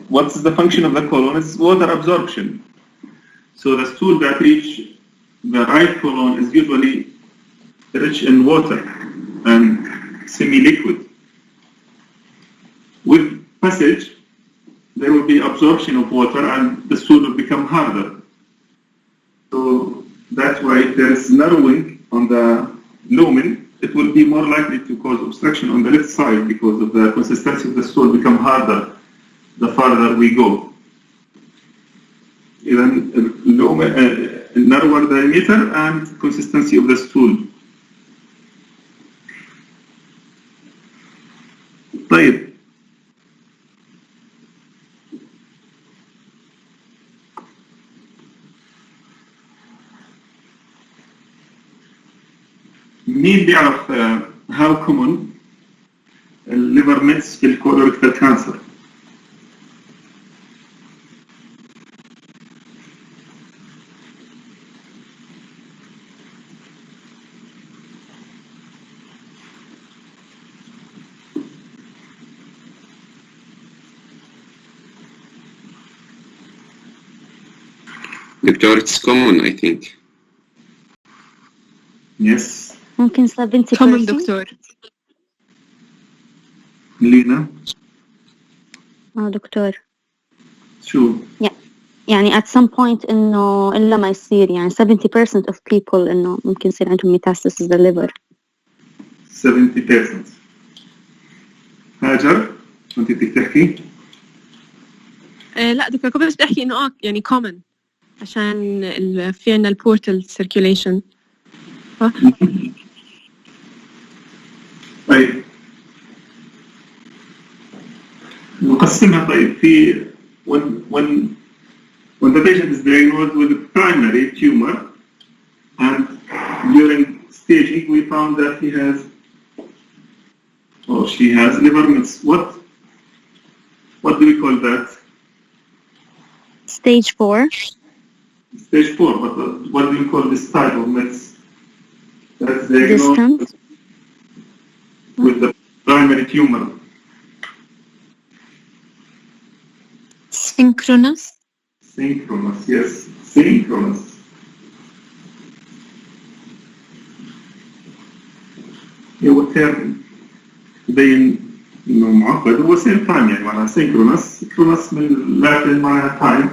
what's the function of the colon? Is water absorption. So the stool that reach the right colon is usually rich in water and semi-liquid. With passage, there will be absorption of water and the stool will become harder. So that's why if there is narrowing on the lumen, it will be more likely to cause obstruction on the left side because of the consistency of the stool become harder the farther we go. Even narrower diameter and consistency of the stool. طيب مين بيعرف how common liver mets في colorectal cancer؟ دكتور it's common I think. Yes. ممكن 70%. common دكتور. لينا. دكتور. شو؟ يعني at some point إنه إلا ما يصير يعني 70% of people إنه ممكن يصير عندهم metastasis بالliver. 70%. هاجر أنت بدك تحكي؟ لا دكتور كنت بس بدي أحكي إنه يعني common عشان في عنا البورتال circulation. طيب نقسمها. طيب في when the patient is diagnosed with a primary tumor and during staging we found that he has or she has liver mets. What do we call that? Stage 4. Stage 4. But what do you call this type of mets? That's diagnosed with the primary tumor. Synchronous. Synchronous, yes. Synchronous. هو term بين إنه معقد هو same time يعني معناها synchronous. synchronous من Latin معناها time.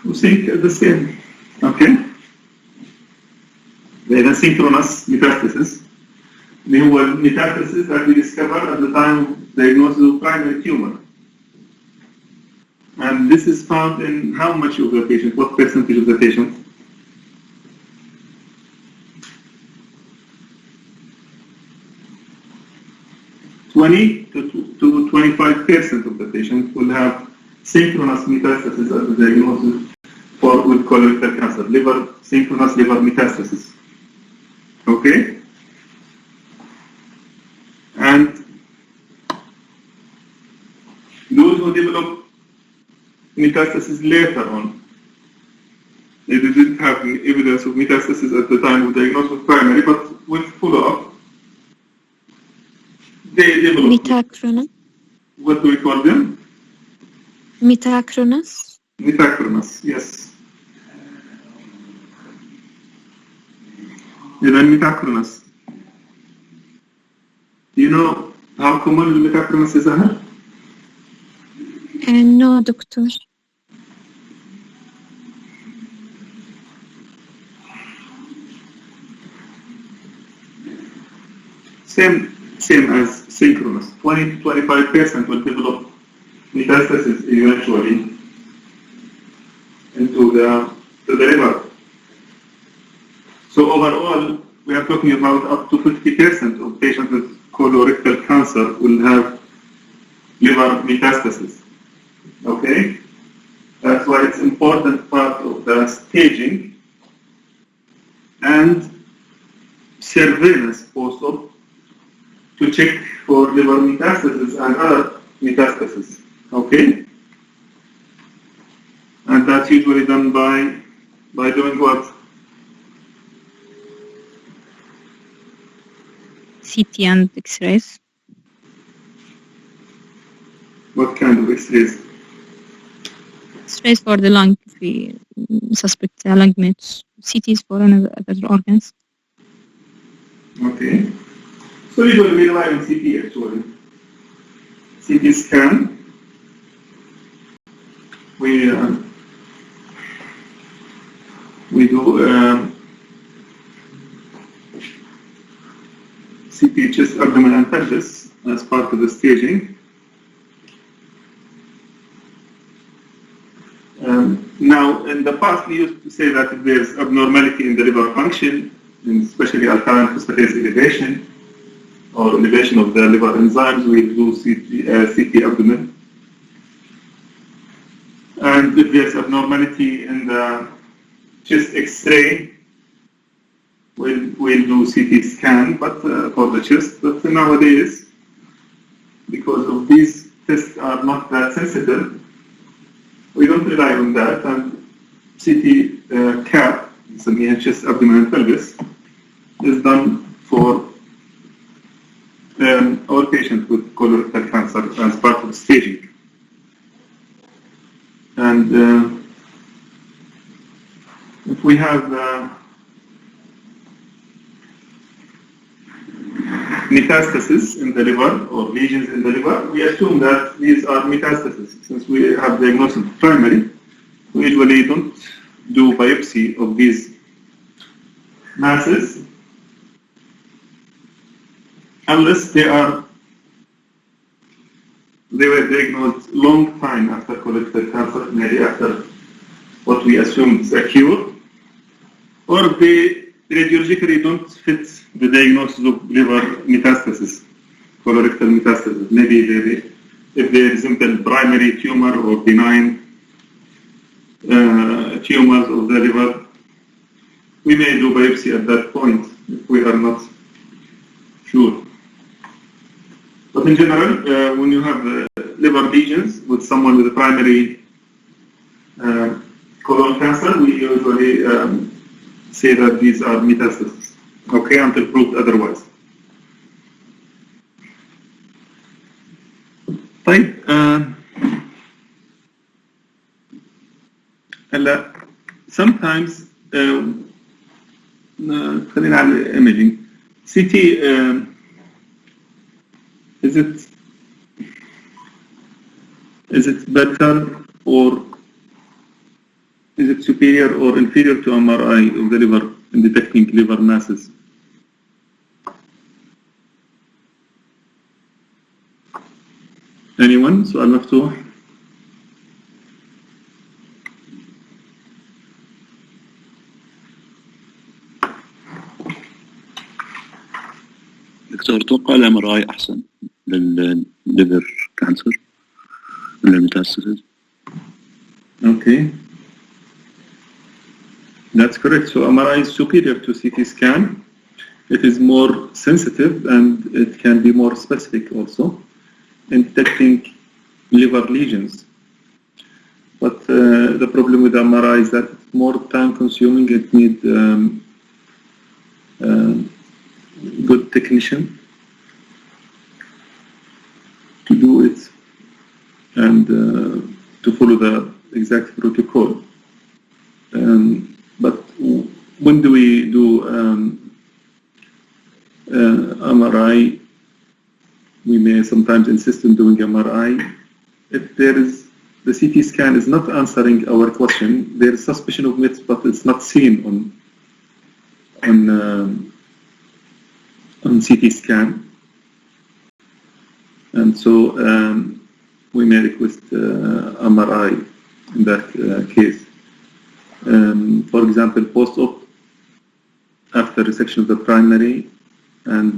وsync at the same. Okay. إذا synchronous metastasis اللي هو metastasis that we discovered at the time of diagnosis of primary tumor. And this is found in how much of the patient? What percentage of the patient? to 25% of the patient will have synchronous metastasis at the diagnosis with colorectal cancer, synchronous liver metastasis. Okay? And those who develop metastasis later on, they didn't have evidence of metastasis at the time of diagnosis with primary, but with follow-up, they develop. Metachronous. What do we call them? Metachronous. Metachronous, yes. Then metachronous. Do you know how common metachronous is? No, doctor. Same as synchronous. 20 to 25% will develop metastasis eventually into the liver. So overall, we are talking about up to 50% of patients with colorectal cancer will have liver metastasis. Okay? That's why it's important part of the staging and surveillance also to check for liver metastasis and other metastasis. Okay? And that's usually done by doing what? CT and X-rays. What kind of X-rays? X-rays for the lung, if we suspect lung mets. CTs for other organs. Okay. So usually we rely on CT actually. CT scan. We do CT chest, abdomen, and pelvis as part of the staging. Now, in the past, we used to say that if there's abnormality in the liver function, and especially alkaline phosphatase elevation, or elevation of the liver enzymes, we'll do CT abdomen. And if there's abnormality in the chest X-ray, we'll do CT scan, but for the chest. But nowadays, because of these tests are not that sensitive, we don't rely on that. And CT CAP, chest, abdomen, and pelvis, is done for our patients with colorectal cancer as part of staging. And if we have metastasis in the liver or lesions in the liver, we assume that these are metastases. Since we have diagnosed primary, we usually don't do biopsy of these masses unless they were diagnosed long time after colorectal cancer, maybe after what we assume is a cure, or if they radiologically don't fit the diagnosis of liver metastasis, colorectal metastasis. Maybe if they resemble primary tumor or benign tumors of the liver, we may do biopsy at that point if we are not sure. But in general, when you have liver lesions with someone with a primary colon cancer, we usually say that these are metastases, okay, until proved otherwise. طيب sometimes خلينا على imaging CT is it better or is it superior or inferior to MRI of the liver in detecting liver masses? Anyone? سؤال مفتوح. دكتور اتوقع الMRI احسن للليفر كانسر من الميتاستاسيس. Okay. That's correct. So MRI is superior to CT scan. It is more sensitive and it can be more specific also in detecting liver lesions. But the problem with MRI is that it's more time consuming. It needs good technician to do it and to follow the exact protocol. But when do we do MRI? We may sometimes insist on doing MRI. If there is the CT scan is not answering our question, there is suspicion of myths, but it's not seen on CT scan, and so we may request MRI in that case. For example, post-op, after resection of the primary and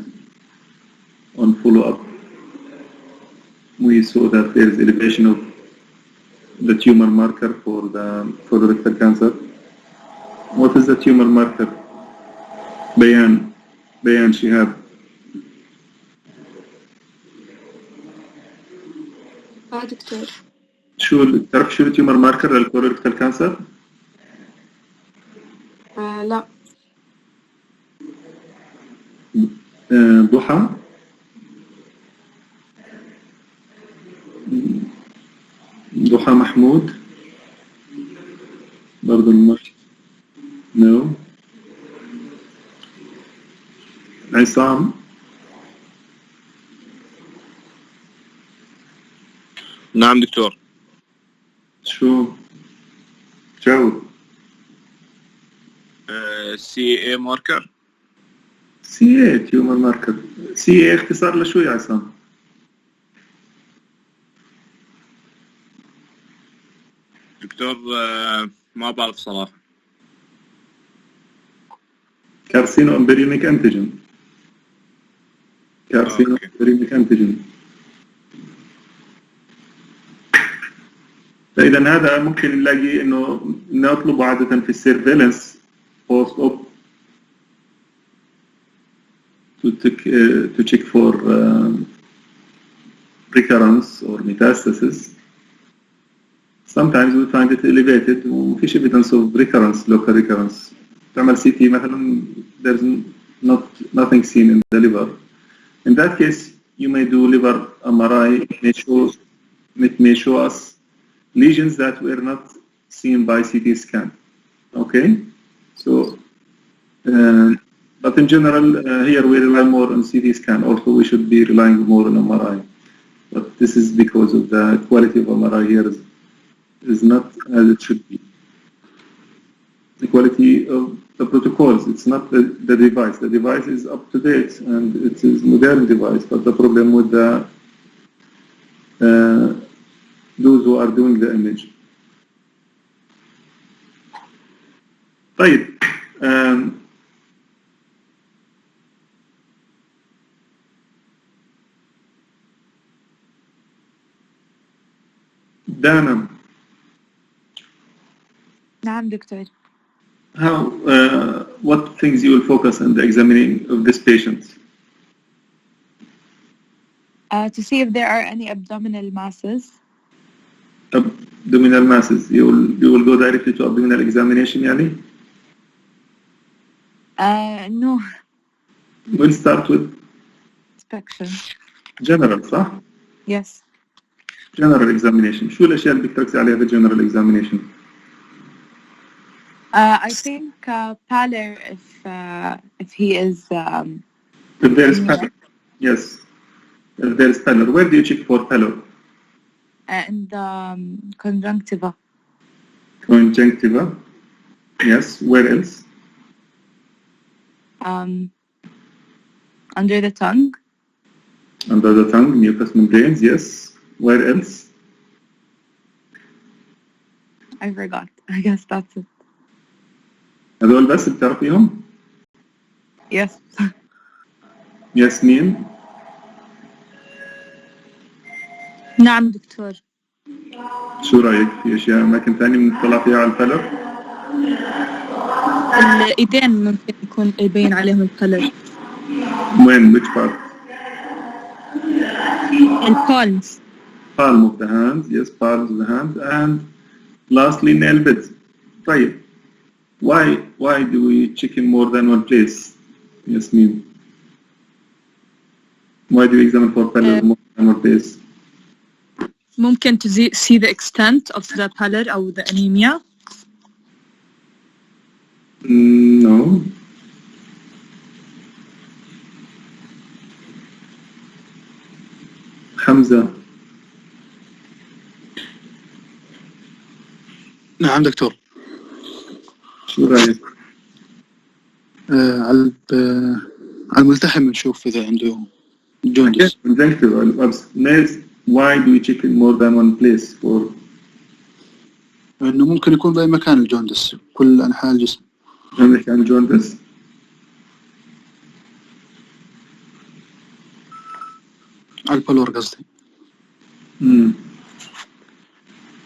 on follow-up, we saw that there is elevation of the tumor marker for the colorectal cancer. What is the tumor marker? Bayan Shihab. دكتور تعرف شو التيومر ماركر للكولوريكتال كانسر؟ لا. ضحى محمود برضو المرش. نو. عصام. نعم دكتور. شو جاوب. CA ماركر. CA تيومر ماركر. CA اختصار لشو يا عصام؟ دكتور ما بعرف صراحة. كارسينو امبريونيك انتيجين. carcinogenic antigen. فإذا هذا ممكن نلاقي إنه نطلبه عادة في السيرفيلانس post op to check for recurrence or metastasis. Sometimes we find it elevated ومفيش evidence of recurrence, local recurrence. تعمل CT مثلا, there's nothing seen in the liver. In that case, you may do liver MRI. It may show us lesions that were not seen by CT scan. Okay, so but in general, here we rely more on CT scan. Also, we should be relying more on MRI. But this is because of the quality of MRI here is not as it should be. The quality of the protocols, it's not the device. The device is up to date and it is modern device, but the problem with the those who are doing the image. طيب Dana. نعم دكتور. How, what things you will focus on the examining of this patient? To see if there are any abdominal masses. Abdominal masses. You will go directly to abdominal examination, Yani? No. We'll start with inspection. General, صح? Yes. General examination. شو الأشياء اللي بتركز عليها في general examination? I think pallor if he is. If there is pallor, yes. If there is pallor, where do you check for pallor? In the conjunctiva. Conjunctiva, yes. Where else? Under the tongue. Under the tongue, mucous membranes, yes. Where else? I forgot. I guess that's it. هذول بس بتعرفيهم؟ Yes. ياسمين؟ نعم دكتور. شو رأيك في أشياء أماكن ثانية بنطلع فيها على البلر؟ الإيدين ممكن يكون يبين عليهم البلر. وين؟ which part? palms. Palm of the hand, yes, palms of the hand, and lastly nail beds. طيب. Why do we check in more than one place? Yasmin. Why do we examine for pallor more than one place? ممكن to see the extent of the pallor or the anemia? No. حمزة. نعم دكتور. شو رأيك؟ على الملتحم نشوف إذا عنده جوندس. Why do we check in more than one place for? إنه ممكن يكون بأي مكان الجوندس كل أنحاء الجسم. عندك عن جوندس؟ على البلور قصدي.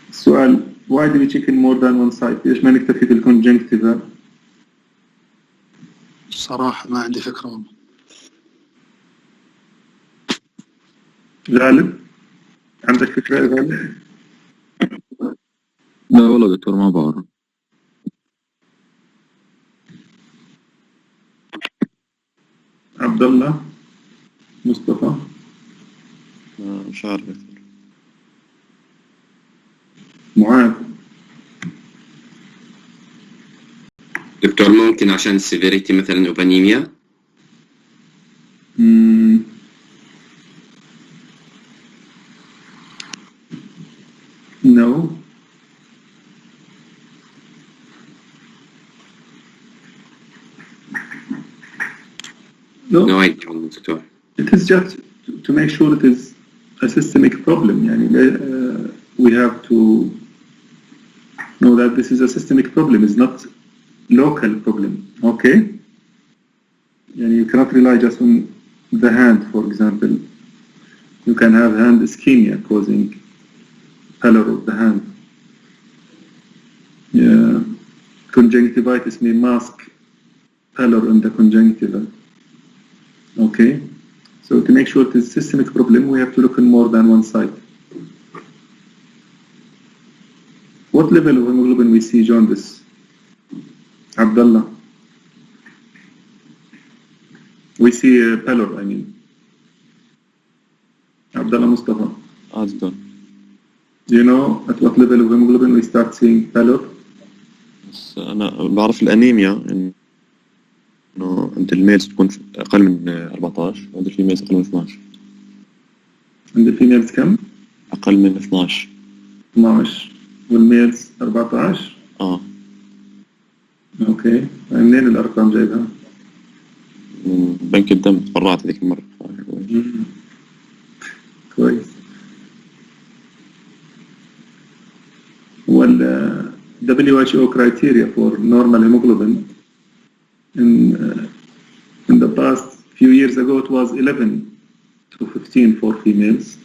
السؤال why do we check in more than one site؟ ليش ما نكتفي بالconjunctiva؟ صراحة ما عندي فكرة والله. غالب عندك فكرة يا غالب؟ لا والله دكتور ما بعرف. عبد الله مصطفى مش عارف. معاذ دكتور ممكن عشان السيفيريتي مثلا أو أنيميا؟ No. No idea, Doctor. It is just to make sure it is a systemic problem. Yani, we have to know that this is a systemic problem. It's not local problem. Okay. Yani, you cannot rely just on the hand, for example, you can have hand ischemia causing pallor of the hand. Conjunctivitis may mask pallor in the conjunctiva. Okay, so to make sure it is a systemic problem, we have to look in more than one side. What level of hemoglobin we see jaundice? Abdullah. We see pallor, I mean. Abdullah Mustafa. Do you know at what level of hemoglobin we start seeing pallor? أنا بعرف الأنيميا إنه عند الميلز تكون أقل من 14 وعند الفيميلز أقل من 12. عند الفيميلز كم؟ أقل من 12. 12 والميلز 14؟ أوكي، منين الأرقام جايبها؟ من بنك الدم، تبرعت هذيك المرة. كويس. وال WHO criteria for normal hemoglobin in the past few years ago it was 11 to 15 for females.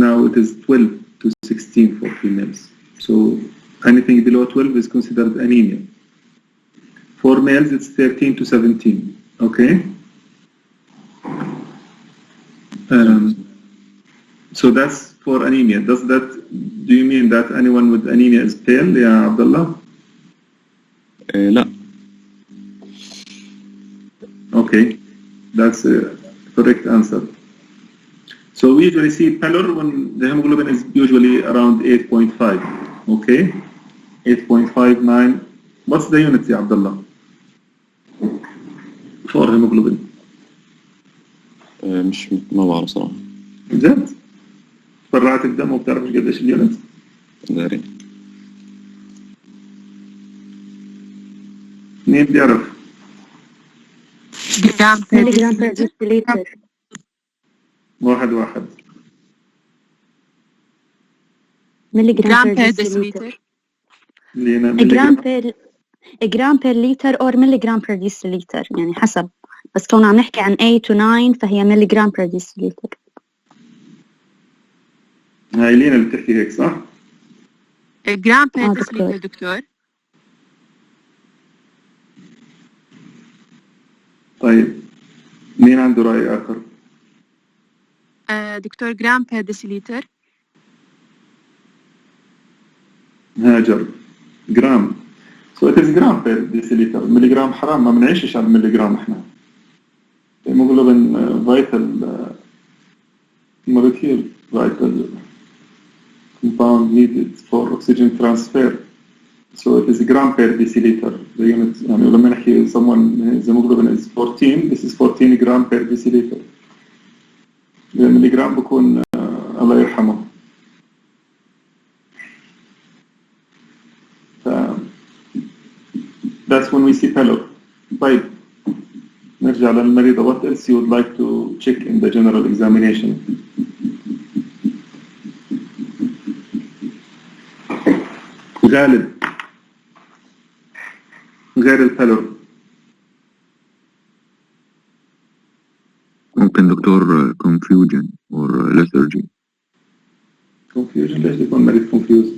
Now it is 12 to 16 for females. So anything below 12 is considered anemia. For males it's 13 to 17. Okay. So that's for anemia. Do you mean that anyone with anemia is pale, yeah, Abdullah? لا. Okay, that's a correct answer. So we usually see pallor when the hemoglobin is usually around 8.5. Okay, 8.59. What's the unit, yeah, Abdullah? For hemoglobin? مش ما بعرف صراحة. جد؟ برعت الدم وبتعرف قديش اليونت؟ داري. مين بيعرف؟ مليغرام بير ديسيليتر. 1 مليغرام بير ديسيليتر. جرام بير لتر أو مليغرام بير ديسيليتر، يعني حسب، بس كون عم نحكي عن 8 to 9 فهي مليغرام بير ديسيليتر. هاي لينا اللي بتحكي هيك صح؟ جرام بير ديسيليتر دكتور. طيب مين عنده رأي آخر؟ دكتور جرام بير ديسيليتر. هاجر جرام. So it is gram per deciliter. مليغرام حرام، ما بنعيشش على المليغرام احنا. hemoglobin vital molecule, vital compound needed for oxygen transfer. So it is gram per deciliter. The unit يعني لما نحكي someone his hemoglobin is 14, this is 14 gram per deciliter. المليغرام بكون الله يرحمه. That's when we see pallor. طيب نرجع للمريضة. What else you would like to check in the general examination? غالب غير البالور. ممكن دكتور confusion or lethargy. confusion ليش يكون مريض confused؟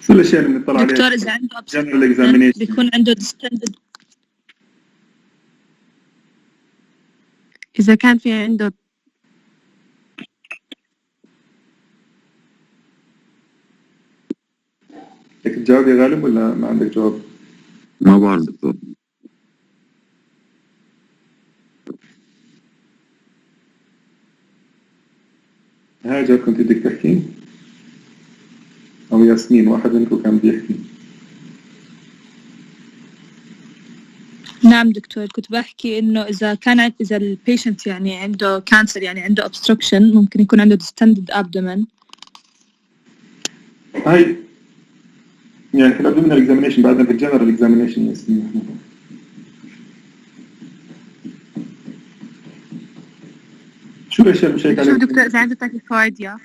كل الأشياء اللي بنطلع عليها دكتور إذا عنده general examination بيكون عنده distended. إذا كان في عنده بدك تجاوب يا غالب ولا ما عندك جواب؟ ما بعرف دكتور. هاجر كنت بدك تحكي؟ أو ياسمين، واحد منكم كان بيحكي. نعم دكتور، كنت بحكي إنه إذا البيشنت يعني عنده كانسر، يعني عنده obstruction، ممكن يكون عنده distended abdomen. هاي يعني في الابدومينال اكزامينيشن، بعدين في الجنرال اكزامينيشن ياسمين. شو الاشياء اللي بشيك شوف عليها؟ دكتور إذا عنده تاكيكارديا.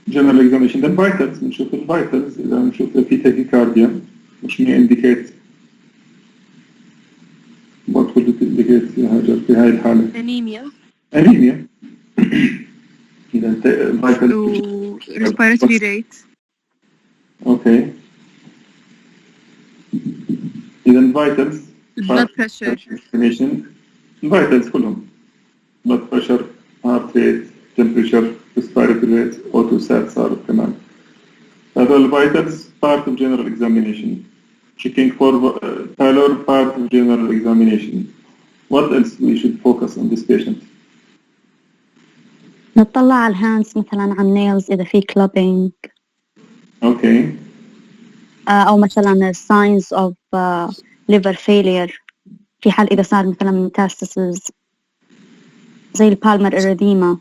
جنرال اكزامينشن ده الفايتلز، بنشوف الفايتلز اذا بنشوف في تاكيكارديا which may indicate what would it indicate يا هاجر في هاي الحالة؟ انيميا. إذا انت و respiratory rate. اوكي. إذا الفايتلز blood pressure. الفايتلز كلهم blood pressure, heart rate, temperature, respiratory rate, auto sat صار كمان. هذول الفايتلز part of general examination. Checking for pallor part of general examination. What else we should focus on this patient? نطلع على الهاندز مثلا على النيلز إذا في clubbing. اوكي. أو مثلا signs of liver failure في حال إذا صار مثلا metastasis زي البالمر إريديما.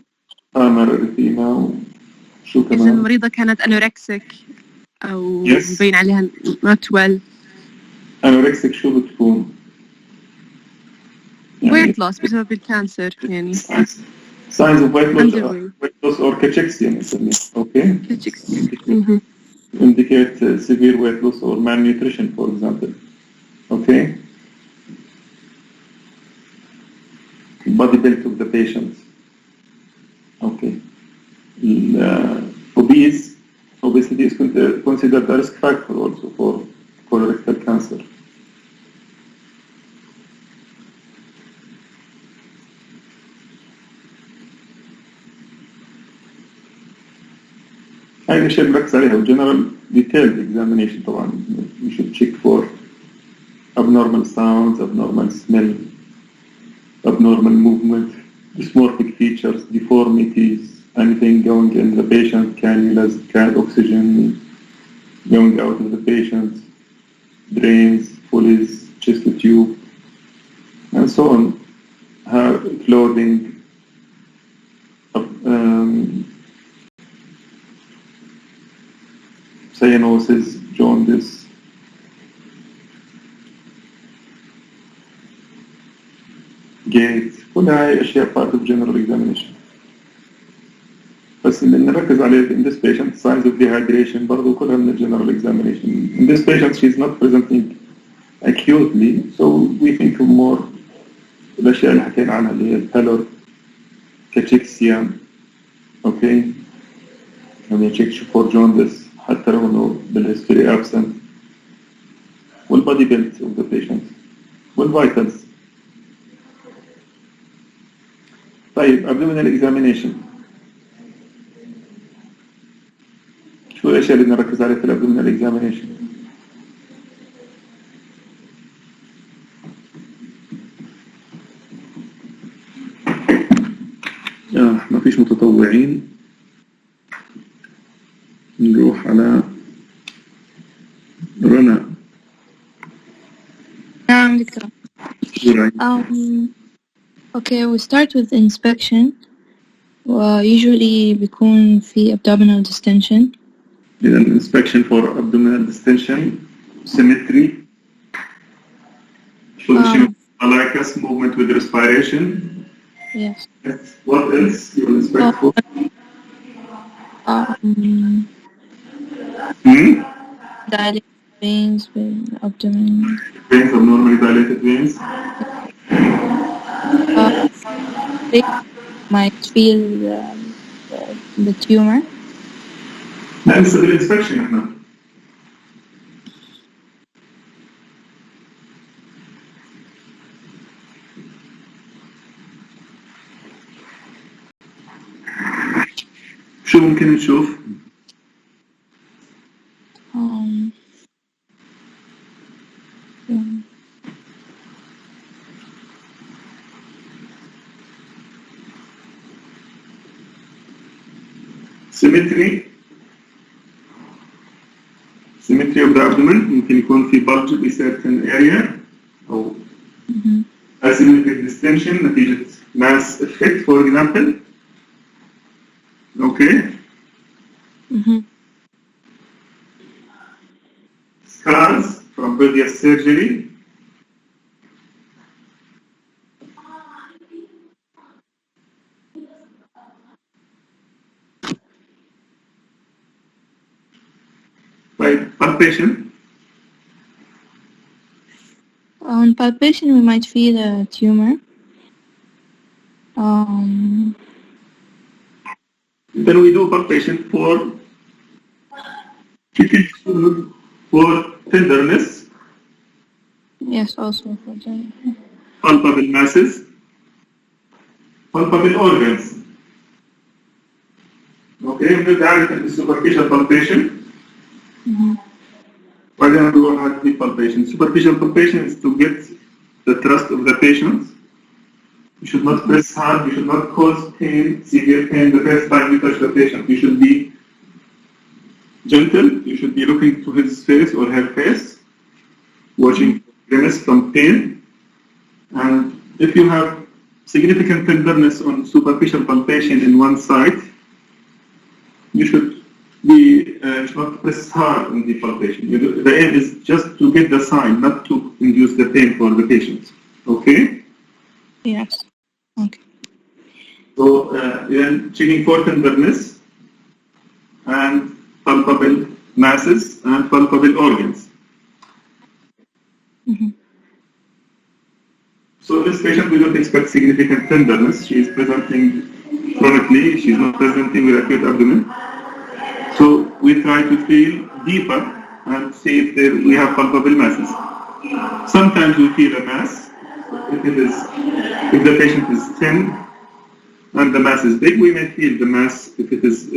شو كمان؟ إذا المريضة كانت أنوركسيك أو مبين عليها not well. أنوركسيك شو بتكون؟ weight loss بسبب الكانسر يعني. signs of weight loss or cachexia مثلا. okay. indicate severe weight loss or malnutrition for example. okay. body build of the patient. okay. Obesity is considered a risk factor also for colorectal cancer. هاي الأشياء اللي بركز عليها general detailed examination طبعا. we should check for abnormal sounds, abnormal smell, abnormal movement, dysmorphic features, deformities, anything going in the patient, cannulas, oxygen going out of the patient, drains, pulleys, chest tube, and so on. Clothing, cyanosis, jaundice, gait. كل هاي أشياء part of general examination. بس اللي نركز عليه in this patient signs of dehydration برضو كلها من general examination. In this patient she is not presenting acutely, so we think of more الأشياء اللي حكينا عنها اللي هي pallor, cachexia. okay. يعني check for jaundice حتى لو إنه بالhistory absent. والbody build of the patient. والvitals. طيب abdominal examination. شو الأشياء اللي نركز عليها في الabdominal examination؟ ما فيش متطوعين. نروح على رنا. نعم دكتور. Okay, we start with inspection. Usually بيكون في abdominal distension. Inspection for abdominal distension, symmetry, position of umbilicus, movement with respiration. Yes. What else you will inspect for? Dilated veins with abdomen. Veins, abnormally dilated veins. They might feel the tumor. نقص بالإنسبكشن إحنا. شو ممكن نشوف؟ symmetry of the abdomen. ممكن يكون في bulge in certain area أو asymmetric distension نتيجة mass effect for example. okay. Scars from previous surgery. palpation. On palpation, we might feel a tumor. Then we do palpation for tenderness, Yes, also for the palpable masses, palpable organs. Okay, we have superficial palpation. Why don't we have deep palpation? Superficial palpation is to get the trust of the patient. You should not press hard, you should not cause pain, severe pain the first time you touch the patient. You should be gentle, you should be looking to his face or her face, watching grimace from pain. And if you have significant tenderness on superficial palpation in one side, you should not press hard on the palpation. The aim is just to get the sign, not to induce the pain for the patient. Okay? Yes. Okay. So then checking for tenderness and palpable masses and palpable organs. So this patient, we don't expect significant tenderness. She is presenting chronically. She's not presenting with acute abdomen. So we try to feel deeper and see if we have palpable masses. Sometimes we feel a mass. If the patient is thin and the mass is big, we may feel the mass if it is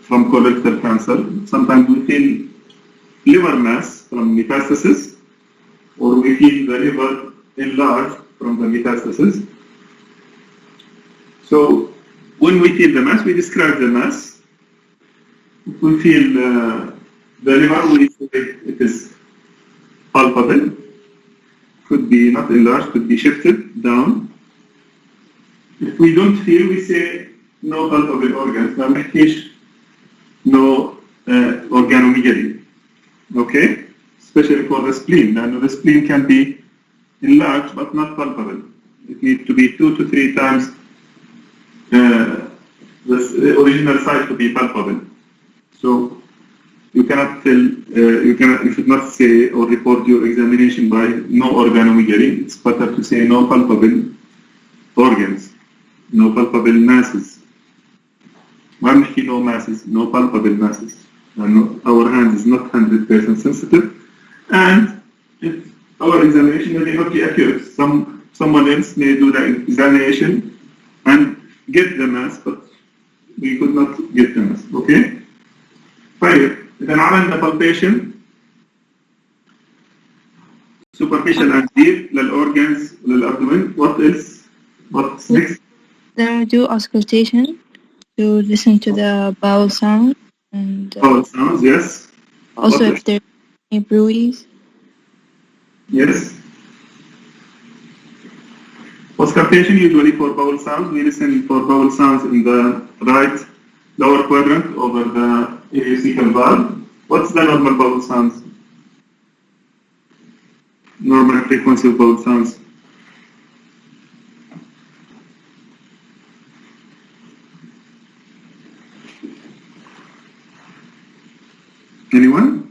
from colorectal cancer. Sometimes we feel liver mass from metastasis, or we feel the liver enlarged from the metastasis. So when we feel the mass, we describe the mass. If we feel the liver, we say it is palpable. Could be not enlarged, could be shifted down. If we don't feel, we say no palpable organs, no organomegaly. Okay? Especially for the spleen. Now the spleen can be enlarged but not palpable. It needs to be 2 to 3 times the original size to be palpable. So you cannot tell, you should not say or report your examination by no organomegaly. It's better to say no palpable organs, no palpable masses. No masses, no palpable masses. And our hand is not 100% sensitive. And if our examination may not be accurate, someone else may do the examination and get the mass, but we could not get the mass. Okay? طيب إذا عملنا palpation superficial and deep للorgans للabdomen. What else? What's next? Then we do auscultation to listen to the bowel sound and bowel sounds, yes. Also if there are any bruits. Yes. Auscultation usually for bowel sounds. We listen for bowel sounds in the right lower quadrant over the ileocecal valve. What's the normal bowel sounds? Normal frequency of bowel sounds. Anyone?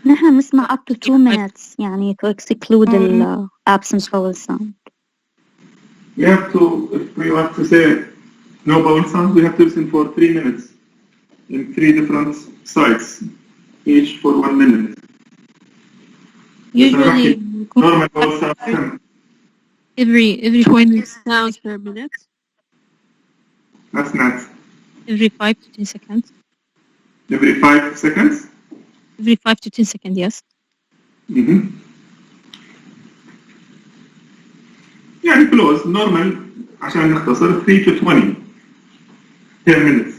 نحن نسمع up to 2 minutes يعني to exclude the absence vowel sound. We have to, if we want to say no bowel sounds, we have to listen for 3 minutes in 3 different sites, each for 1 minute. Usually normal bowel sounds. Every 20 sounds per minute. That's not. Every 5 to 10 seconds. Every 5 seconds? Every 5 to 10 seconds, yes. يعني close normal عشان نختصر 3 to 20 per minute.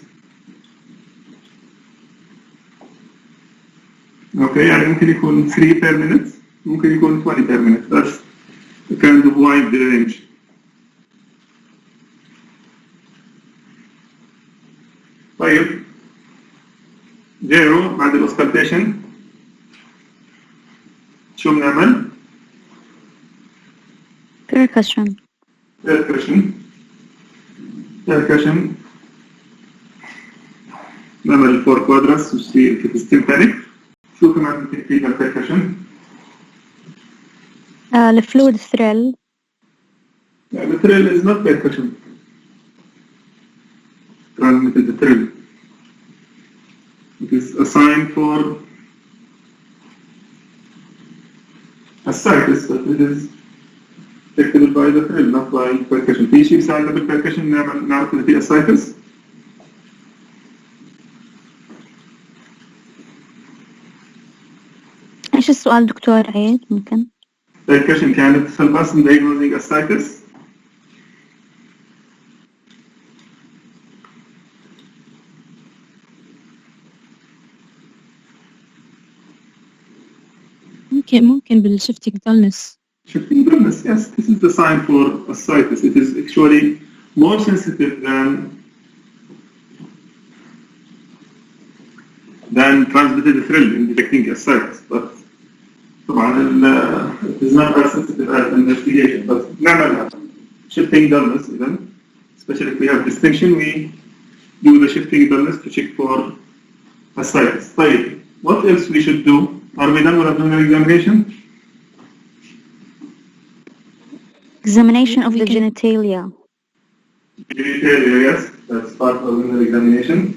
Okay, يعني ممكن يكون 3 per minute, ممكن يكون 20 per minute. That's a kind of wide range. طيب جيرو بعد الاسكالتيشن شو بنعمل؟ Percussion. نعمل الفور كوادرانتس وسي if it is tympanic. شو كمان ممكن فيها البركشن؟ الفلويد ثريل. The thrill is not percussion. Transmitted the thrill. It is a sign for ascites, but it is detectable by the thrill, not by percussion. في شيء يساعدنا بالpercussion نعرف إذا في ascites؟ إيش السؤال دكتور عيد ممكن؟ Percussion كانت help us in diagnosing ascites. ممكن بالشفتنج dullness. Shifting dullness, yes, this is the sign for ascites. It is actually more sensitive than transmitted thrill in detecting ascites, but it is not as sensitive as investigation. But نعمل shifting dullness even, especially if we have distinction, we do the shifting dullness to check for ascites. طيب, what else we should do? Are we done with abdominal examination? Examination of the genitalia. Genitalia, yes, that's part of abdominal examination.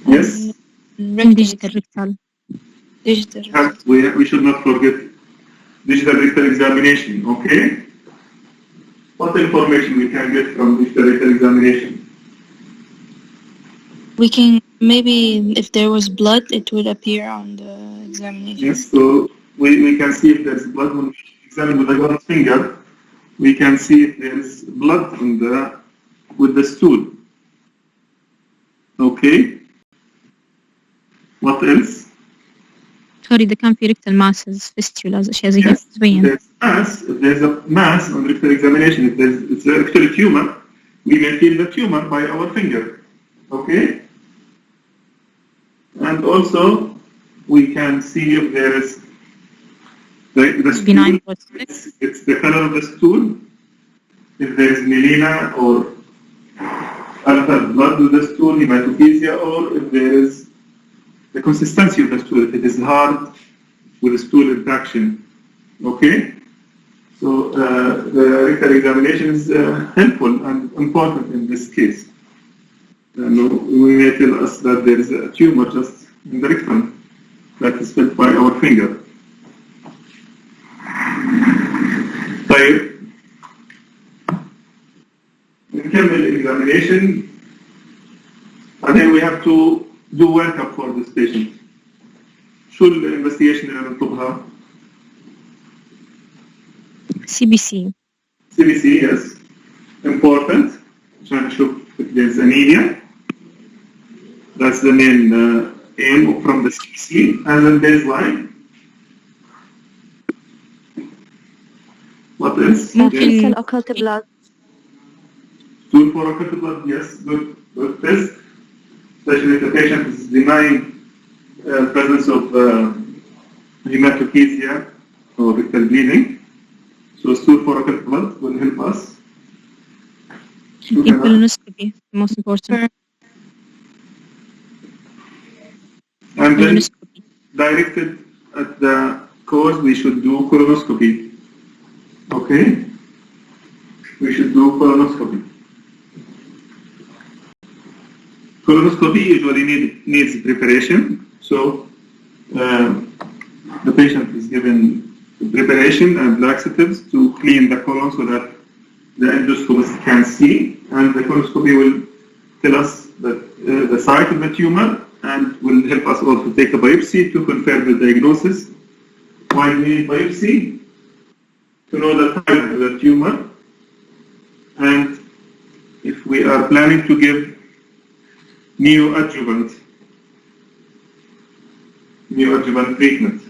Yes. Digital rectal. And we should not forget digital rectal examination, okay? What information we can get from digital rectal examination? We can, maybe if there was blood, it would appear on the examination. Yes, so we can see if there's blood when we examine with the gloved finger. We can see if there's blood with the stool. Okay. What else? Sorry, إذا كان في rectal masses, fistulas, أشياء زي هيك تبين. If there's a mass on rectal examination, if it's a rectal tumor, we may feel the tumor by our finger. Okay? And also, we can see if there is the stool, it's the color of the stool, if there is melena or altered blood with the stool, hematophagia, or if there is the consistency of the stool, if it is hard with the stool impaction. Okay? So the rectal examination is helpful and important in this case. We may tell us that there is a tumor just in the rectum that is felt by our finger. طيب نكمل examination and then we have to do workup for this patient. شو الانفستيجيشن اللي نطلبها؟ CBC. CBC, yes, important. عشان نشوف if there's anemia. That's the main aim from the CBC. And then baseline. What else? Fecal occult blood. Stool for occult blood, yes, good test. Especially if the patient is denying presence of hematophagia or rectal bleeding. So stool for occult blood will help us. Colonoscopy, most important. And then directed at the cause, we should do colonoscopy. Okay? We should do colonoscopy. Colonoscopy usually needs preparation. So the patient is given preparation and laxatives to clean the colon so that the endoscopist can see, and the colonoscopy will tell us the site of the tumor and will help us also take a biopsy to confirm the diagnosis. Why we need biopsy? To know the type of the tumor, and if we are planning to give neoadjuvant treatment.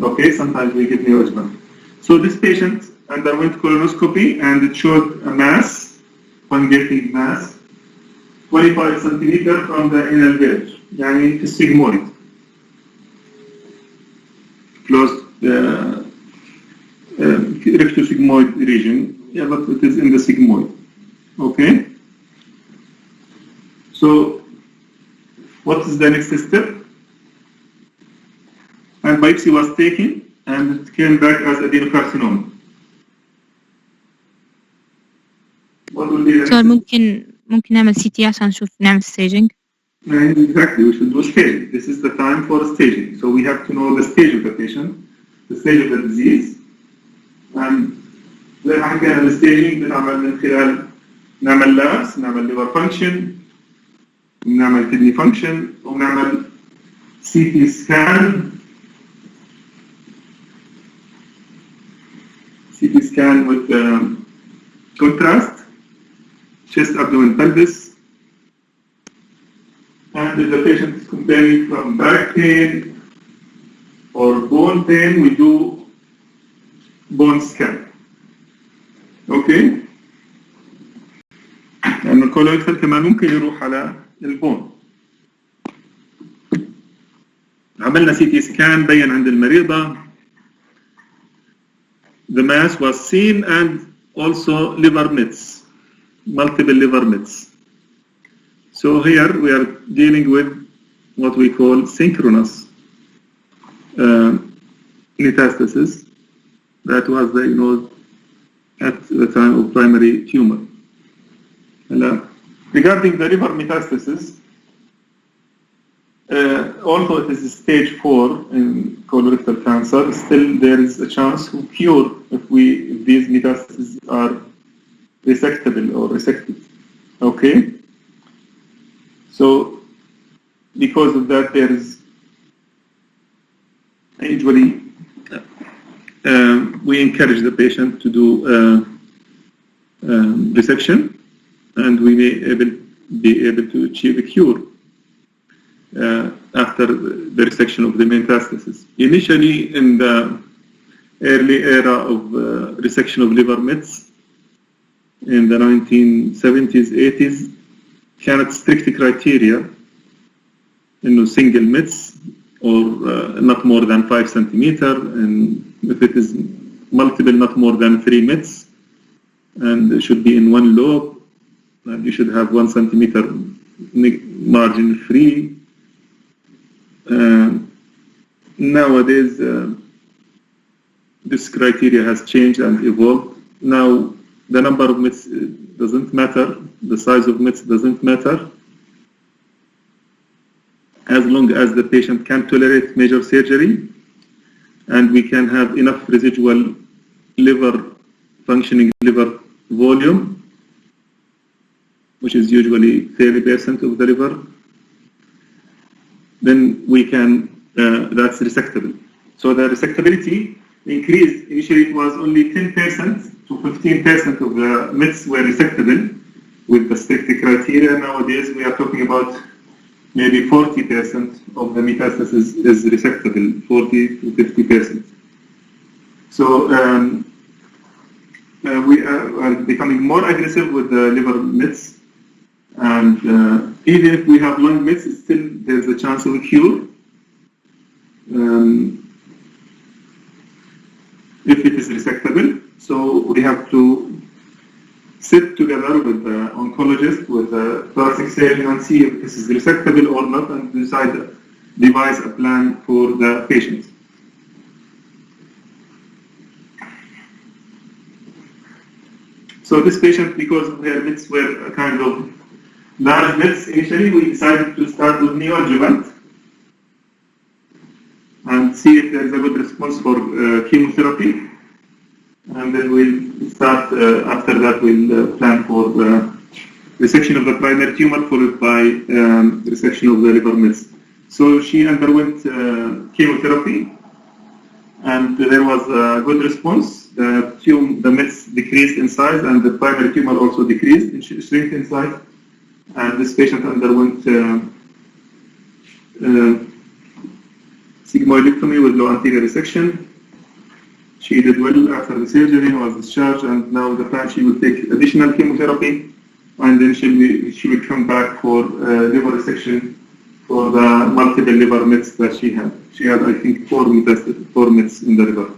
Okay, sometimes we give neoadjuvant. So this patient underwent colonoscopy and it showed a mass, fungating mass, 25 centimeter from the anal verge, يعني في الsigmoid, close rectosigmoid region, yeah, but it is in the sigmoid. Okay? So What is the next step? And biopsy was taken and it came back as adenocarcinoma. What will be the دكتور next ممكن نعمل CT عشان نشوف نعمل staging. Exactly, we should do staging. This is the time for staging. So we have to know the stage of the patient, the stage of the disease, and زي ما حكينا الستيجنج بنعمل من خلال نعمل labs, نعمل liver function, نعمل kidney function, ونعمل CT scan with contrast, chest, abdomen, pelvis. And if the patient is complaining from back pain or bone pain, we do bone scan. Okay? لأن الكولويكتال كمان ممكن يروح على البون. عملنا CT scan بين عند المريضة. The mass was seen and also liver mets, multiple liver mets. So here we are dealing with what we call synchronous metastasis that was diagnosed at the time of primary tumor. Regarding the liver metastasis, although it is stage 4 in colorectal cancer, still there is a chance to cure if these metastases are resectable or resected. Okay? So, because of that, there is usually we encourage the patient to do resection, and we may be able to achieve a cure after the resection of the metastasis. Initially, in the early era of resection of liver mets in the 1970s, 80s, كانت strict criteria إنه single mets or not more than 5 centimeter, and if it is multiple, not more than 3 mets, and it should be in one lobe, and you should have 1 centimeter margin free. Nowadays, this criteria has changed and evolved. Now, the number of mets doesn't matter, the size of mets doesn't matter, as long as the patient can tolerate major surgery and we can have enough residual functioning liver volume, which is usually 30% of the liver, then we can, that's resectable. So the resectability increased. Initially it was only 10% to 15% of the mets were resectable with the strict criteria. Nowadays we are talking about maybe 40% of the metastasis is resectable, 40 to 50%. So we are becoming more aggressive with the liver mets, and even if we have lung mets, still there's a chance of a cure. If it is resectable, so we have to sit together with the oncologist, with the thoracic surgeon, and see if this is resectable or not, and devise a plan for the patient. So this patient, because her mets were kind of large mets, initially we decided to start with neoadjuvant and see if there is a good response for chemotherapy. And then we'll start, after that we'll plan for resection of the primary tumor followed by resection of the liver mets. So she underwent chemotherapy and there was a good response. The mets decreased in size and the primary tumor also decreased, shrink in size. And this patient underwent sigmoidectomy with low anterior resection. She did well after the surgery, was discharged, and now the plan she will take additional chemotherapy, and then she will come back for liver resection for the multiple liver mets that she had. She had, I think, 4 mets in the liver.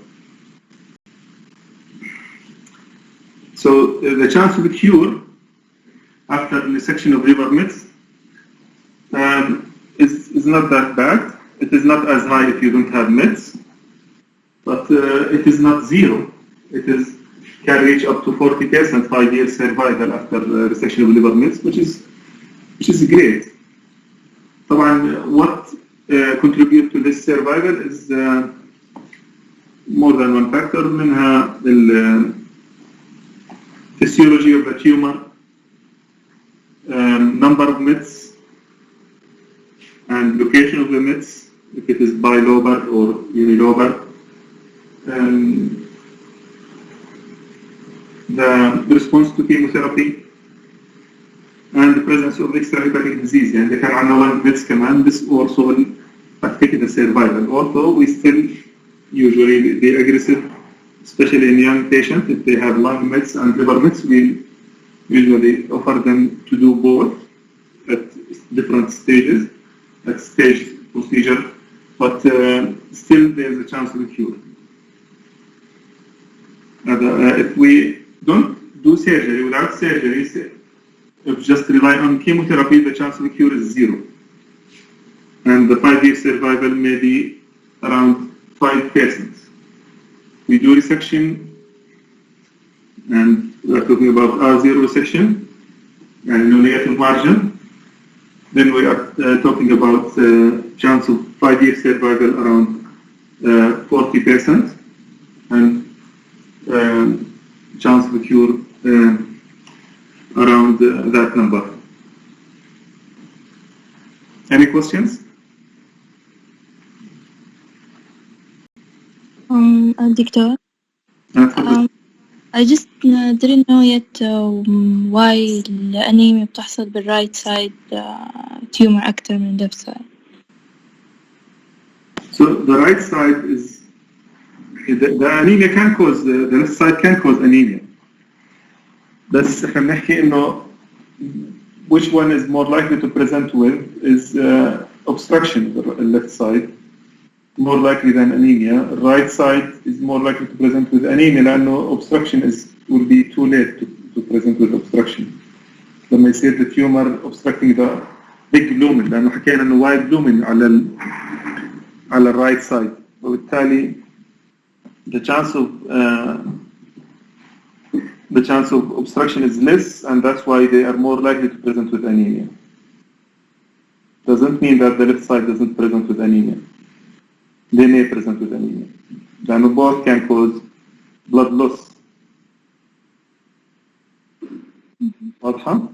So the chance of a cure after resection of liver mets is not that bad. It is not as high if you don't have meds, but it is not zero. It can reach up to 40% 5-year survival after resection of liver mets, which is great. طبعا what contribute to this survival is more than one factor. منها the physiology of the tumor, number of mets, and location of the mets, if it is bilobar or unilobar. The response to chemotherapy and the presence of extrahepatic disease. And they can underline this command. This also will affect the survival. Although we still usually the aggressive, especially in young patients, if they have lung mets and liver mets, we usually offer them to do both at different stages, at stage procedure, but still there's a chance of a cure. If we don't do surgery, without surgery, if just rely on chemotherapy, the chance of a cure is 0. And the 5-year survival may be around 5%. We do resection, and we are talking about R0 resection and no negative margin. Then we are talking about chance of 5-year survival around 40%, and chance of a cure around that number. Any questions? Doctor, I just didn't know yet why الأنيميا بتحصل بالرايت side tumor أكتر من left side. So the right side is the anemia can cause the left side can cause anemia. بس احنا بنحكي انه which one is more likely to present with is obstruction, the left side, more likely than anemia. Right side is more likely to present with anemia لأنه obstruction will be too late to present with obstruction. لما يصير the tumor obstructing the big lumen، لأنه حكينا إنه wide lumen على right side، وبالتالي the chance of obstruction is less, and that's why they are more likely to present with anemia. Doesn't mean that the left side doesn't present with anemia. They may present with anemia. Then both can cause blood loss. واضحة؟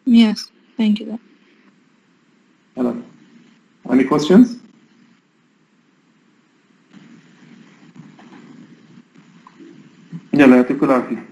Yes, thank you. Hello. Any questions? يلا يعطيكم العافية.